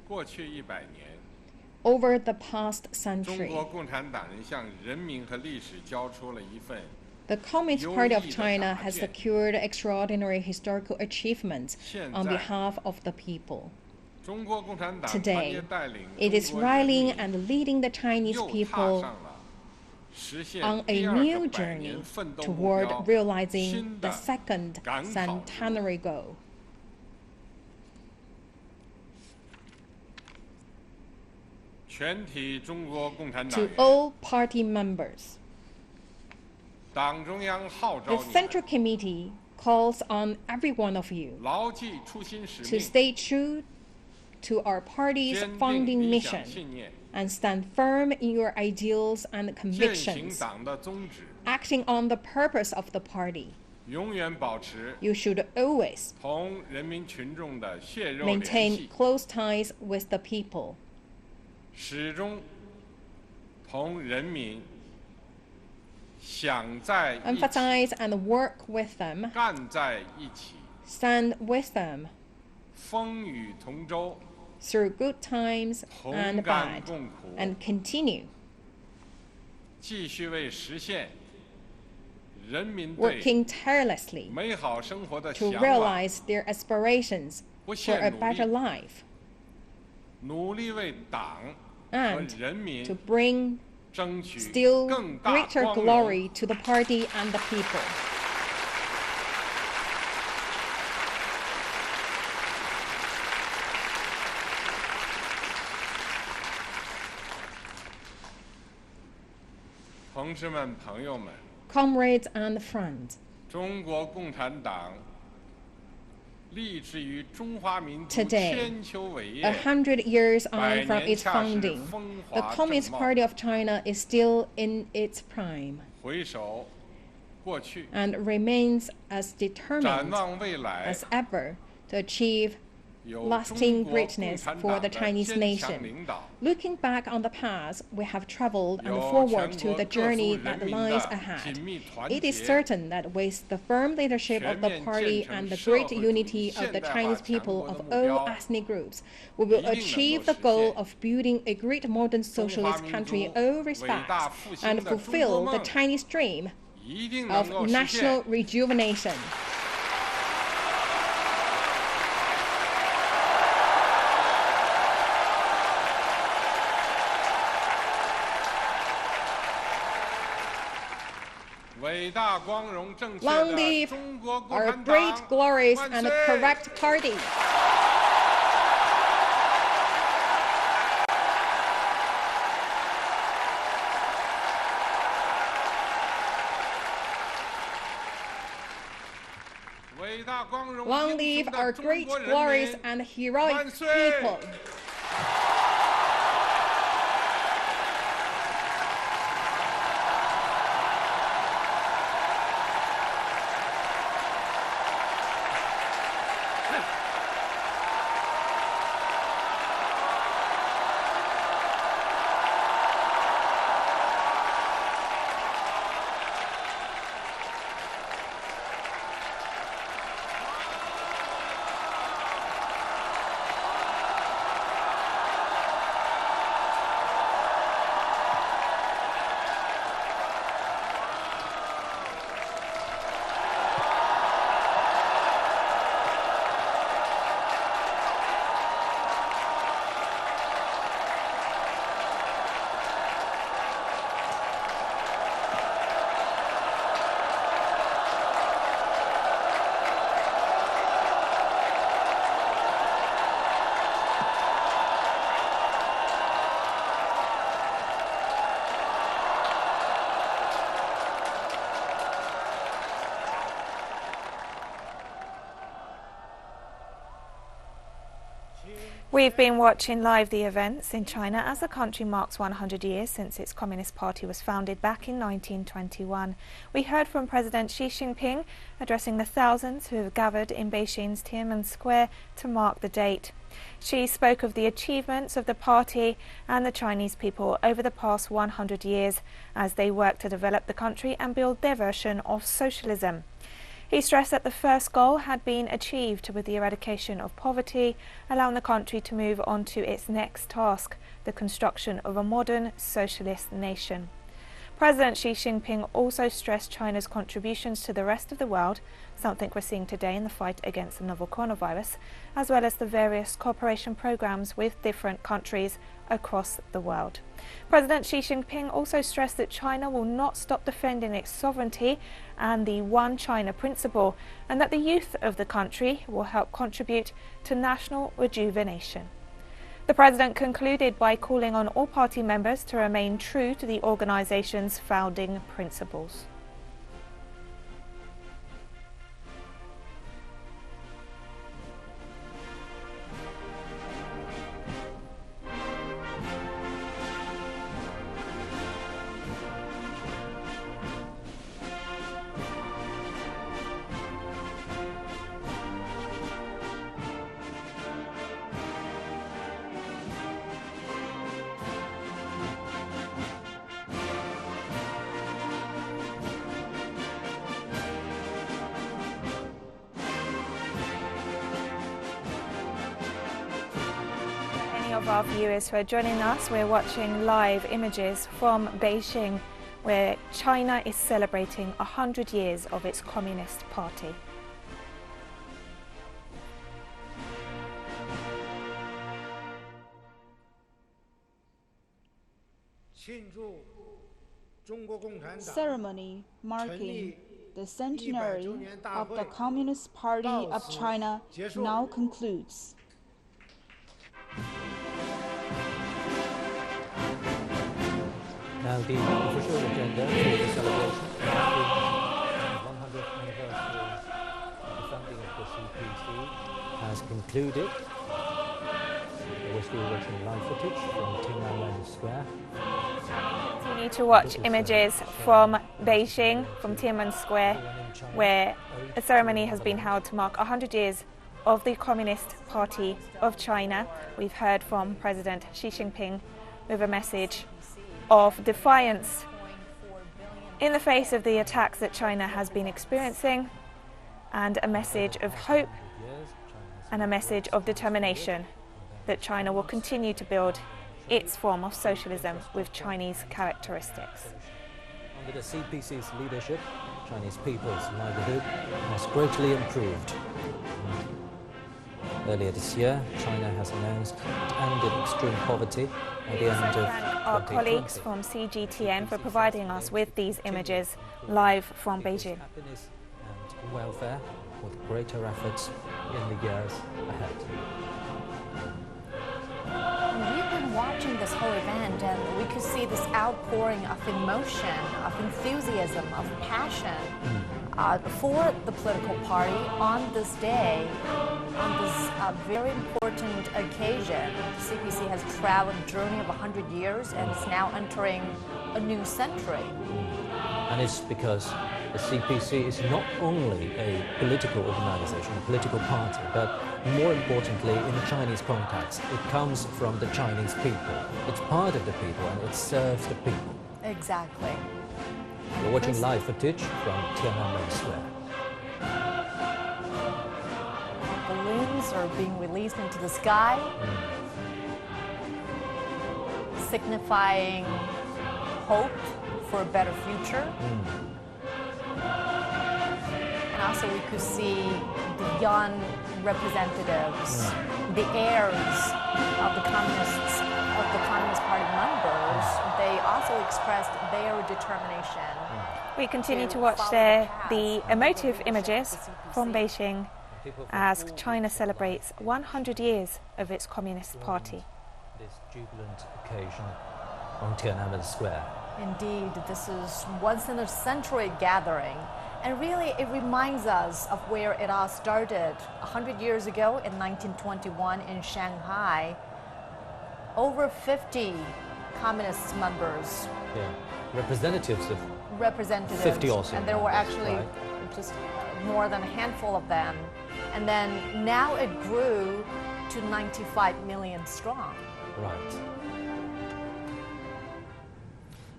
Speaker 6: 过去100年，
Speaker 5: Over the past
Speaker 6: 中
Speaker 5: century,
Speaker 6: 国共产党人向人民和历史交出了一份
Speaker 5: the Communist Party of
Speaker 6: 优异的
Speaker 5: China
Speaker 6: 答
Speaker 5: has
Speaker 6: 卷。
Speaker 5: secured extraordinary historical achievements
Speaker 6: 现
Speaker 5: on
Speaker 6: 在
Speaker 5: behalf of the people.
Speaker 6: 中国共产党团
Speaker 5: Today,
Speaker 6: 结带领
Speaker 5: it
Speaker 6: 中
Speaker 5: is
Speaker 6: 国人
Speaker 5: rallying
Speaker 6: 民
Speaker 5: and leading the Chinese
Speaker 6: 又踏
Speaker 5: people
Speaker 6: 上了实现
Speaker 5: on a
Speaker 6: 第二
Speaker 5: new
Speaker 6: 个百
Speaker 5: journey
Speaker 6: 年奋斗目
Speaker 5: toward
Speaker 6: 标
Speaker 5: realizing
Speaker 6: 新
Speaker 5: the
Speaker 6: 的
Speaker 5: second
Speaker 6: 赶考之路。
Speaker 5: centenary goal.
Speaker 6: 全体中国共产党
Speaker 5: To
Speaker 6: 员，
Speaker 5: all party members,
Speaker 6: 党中央号
Speaker 5: the
Speaker 6: 召你
Speaker 5: Central
Speaker 6: 们
Speaker 5: Committee calls on every one of you
Speaker 6: 牢记初心使
Speaker 5: to
Speaker 6: 命，
Speaker 5: stay true to our party's
Speaker 6: 坚定
Speaker 5: founding
Speaker 6: 理想
Speaker 5: mission
Speaker 6: 信念，
Speaker 5: and stand firm in your ideals and
Speaker 6: 践行
Speaker 5: convictions,
Speaker 6: 党的宗旨，
Speaker 5: acting on the purpose of the party.
Speaker 6: 永远保持
Speaker 5: You should always
Speaker 6: 同人民群众的血肉联
Speaker 5: maintain
Speaker 6: 系，
Speaker 5: close ties with the people,
Speaker 6: 始终同人民想在一起，
Speaker 5: emphasize and work with them,
Speaker 6: 干在一起，
Speaker 5: stand with them
Speaker 6: 风雨同舟，
Speaker 5: through good times
Speaker 6: 同
Speaker 5: and
Speaker 6: 甘
Speaker 5: bad,
Speaker 6: 共苦，
Speaker 5: and continue
Speaker 6: 继续为实现人民对
Speaker 5: working tirelessly
Speaker 6: 美好生活的
Speaker 5: to
Speaker 6: 向往，
Speaker 5: realize their aspirations
Speaker 6: 不
Speaker 5: for
Speaker 6: 懈
Speaker 5: a
Speaker 6: 努
Speaker 5: better
Speaker 6: 力，
Speaker 5: life
Speaker 6: 努力为党和
Speaker 5: and
Speaker 6: 人民
Speaker 5: to bring
Speaker 6: 争取
Speaker 5: still
Speaker 6: 更大
Speaker 5: greater
Speaker 6: 光荣。
Speaker 5: glory to the party and the people.
Speaker 6: 同志们、朋友们，
Speaker 5: Comrades and friends,
Speaker 6: 中国共产党立志于中华民族
Speaker 5: Today,
Speaker 6: 千秋伟业，
Speaker 5: 100 years on
Speaker 6: 百
Speaker 5: from
Speaker 6: 年
Speaker 5: its
Speaker 6: 恰是
Speaker 5: founding,
Speaker 6: 风
Speaker 5: the
Speaker 6: 华
Speaker 5: Communist
Speaker 6: 正茂。
Speaker 5: Party of China is still in its prime
Speaker 6: 回首过去，
Speaker 5: and remains as
Speaker 6: 展
Speaker 5: determined
Speaker 6: 望未来，
Speaker 5: as ever to achieve
Speaker 6: 有
Speaker 5: lasting
Speaker 6: 中国共
Speaker 5: greatness
Speaker 6: 产
Speaker 5: for
Speaker 6: 党
Speaker 5: the
Speaker 6: 的
Speaker 5: Chinese
Speaker 6: 坚
Speaker 5: nation.
Speaker 6: 强领导，
Speaker 5: Looking back on the past, we have traveled and
Speaker 6: 有
Speaker 5: forward
Speaker 6: 全
Speaker 5: to
Speaker 6: 国
Speaker 5: the
Speaker 6: 各族
Speaker 5: journey
Speaker 6: 人
Speaker 5: that
Speaker 6: 民
Speaker 5: lies
Speaker 6: 的
Speaker 5: ahead.
Speaker 6: 紧密团
Speaker 5: It is
Speaker 6: 结，
Speaker 5: certain that with the firm leadership of the
Speaker 6: 全面
Speaker 5: party
Speaker 6: 建成
Speaker 5: and the
Speaker 6: 社
Speaker 5: great
Speaker 6: 会主义
Speaker 5: unity of
Speaker 6: 现
Speaker 5: the
Speaker 6: 代化
Speaker 5: Chinese
Speaker 6: 强
Speaker 5: people
Speaker 6: 国的
Speaker 5: of
Speaker 6: 目
Speaker 5: all
Speaker 6: 标
Speaker 5: ethnic groups, we will
Speaker 6: 一定能够
Speaker 5: achieve the
Speaker 6: 实
Speaker 5: goal
Speaker 6: 现。
Speaker 5: of building a great modern
Speaker 6: 中华
Speaker 5: socialist
Speaker 6: 民
Speaker 5: country
Speaker 6: 族
Speaker 5: in all
Speaker 6: 伟
Speaker 5: respects
Speaker 6: 大复兴
Speaker 5: and
Speaker 6: 的中国
Speaker 5: fulfill the
Speaker 6: 梦
Speaker 5: Chinese dream
Speaker 6: 一定能
Speaker 5: of
Speaker 6: 够实现
Speaker 5: national。rejuvenation.
Speaker 6: 伟大、光荣、正确
Speaker 5: Long
Speaker 6: 的
Speaker 5: live
Speaker 6: 中国共
Speaker 5: our
Speaker 6: 产
Speaker 5: great,
Speaker 6: 党
Speaker 5: glorious,
Speaker 6: 万
Speaker 5: and
Speaker 6: 岁！
Speaker 5: correct party.
Speaker 6: 伟大、光荣、
Speaker 5: Long
Speaker 6: 英
Speaker 5: live
Speaker 6: 雄
Speaker 5: our
Speaker 6: 的中
Speaker 5: great,
Speaker 6: 国人
Speaker 5: glorious,
Speaker 6: 民！
Speaker 5: and heroic
Speaker 6: 万岁！
Speaker 5: people.
Speaker 6: 中
Speaker 1: We've been watching live the events in China as the country marks 100 years since its Communist Party was founded back in 1921. We heard from President Xi Jinping addressing the thousands who have gathered in Beijing's Tiananmen Square to mark the date. Xi spoke of the achievements of the party and the Chinese people over the past 100 years as they work to develop the country and build their version of socialism. He stressed that the first goal had been achieved with the eradication of poverty, allowing the country to move on to its next task, the construction of a modern socialist nation. President Xi Jinping also stressed China's contributions to the rest of the world, something we're seeing today in the fight against the novel coronavirus, as well as the various cooperation programs with different countries across the world. President Xi Jinping also stressed that China will not stop defending its sovereignty and the One China principle, and that the youth of the country will help contribute to national rejuvenation. The president concluded by calling on all party members to remain true to the organization's founding principles. Of our viewers who are joining us, we're watching live images from Beijing, where China is celebrating 100 years of its Communist Party.
Speaker 4: Ceremony marking the centenary of the Communist Party of China now concludes.
Speaker 7: Now the official agenda for the celebration of the 100th anniversary of the founding of the CPC has concluded. We're still watching live footage from Tiananmen Square.
Speaker 1: Continue to watch images from Beijing, from Tiananmen Square, where a ceremony has been held to mark 100 years of the Communist Party of China. We've heard from President Xi Jinping with a message of defiance in the face of the attacks that China has been experiencing, and a message of hope and a message of determination that China will continue to build its form of socialism with Chinese characteristics.
Speaker 7: Under the CPC's leadership, Chinese people's livelihood has greatly improved. Earlier this year, China has announced it ended extreme poverty at the end of
Speaker 1: our colleagues from CGTN for providing us with these images live from Beijing.
Speaker 7: Happiness and welfare with greater efforts in the years ahead.
Speaker 8: We've been watching this whole event, and we could see this outpouring of emotion, of enthusiasm, of passion for the political party on this day, on this very important occasion. The CPC has traveled a journey of 100 years and is now entering a new century.
Speaker 7: And it's because the CPC is not only a political organization, a political party, but more importantly, in the Chinese context, it comes from the Chinese people. It's part of the people and it serves the people.
Speaker 8: Exactly.
Speaker 7: We're watching live footage from Tiananmen Square.
Speaker 8: Balloons are being released into the sky, signifying hope for a better future. And also we could see the young representatives, the heirs of the Communist Party members. They also expressed their determination.
Speaker 1: We continue to watch the emotive images from Beijing as China celebrates 100 years of its Communist Party.
Speaker 7: This jubilant occasion on Tiananmen Square.
Speaker 8: Indeed, this is once in a century gathering, And really, it reminds us of where it all started. 100 years ago, in 1921, in Shanghai, over 50 communist members.
Speaker 7: Yeah, representatives of 50 also.
Speaker 8: And there were actually just more than a handful of them. And then now it grew to 95 million strong.
Speaker 7: Right.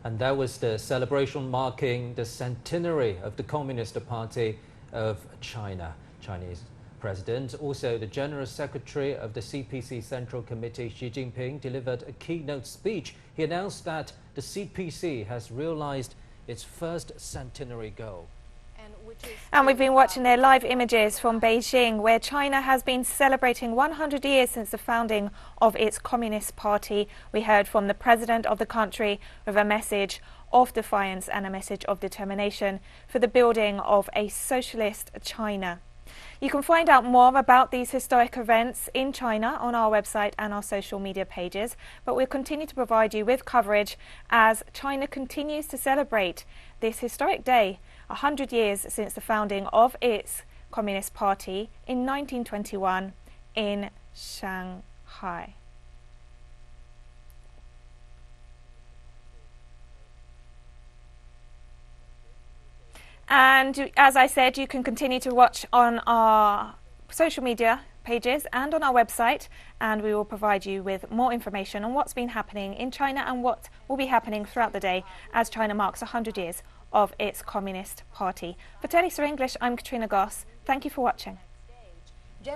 Speaker 7: And that was the celebration marking the centenary of the Communist Party of China. Chinese President, also the General Secretary of the CPC Central Committee, Xi Jinping, delivered a keynote speech. He announced that the CPC has realized its first centenary goal.
Speaker 1: And we've been watching their live images from Beijing, where China has been celebrating 100 years since the founding of its Communist Party. We heard from the president of the country with a message of defiance and a message of determination for the building of a socialist China. You can find out more about these historic events in China on our website and our social media pages, but we'll continue to provide you with coverage as China continues to celebrate this historic day, 100 years since the founding of its Communist Party in 1921 in Shanghai. And as I said, you can continue to watch on our social media pages and on our website, and we will provide you with more information on what's been happening in China and what will be happening throughout the day as China marks 100 years of its Communist Party. For teleSUR English, I'm Katrina Goss. Thank you for watching.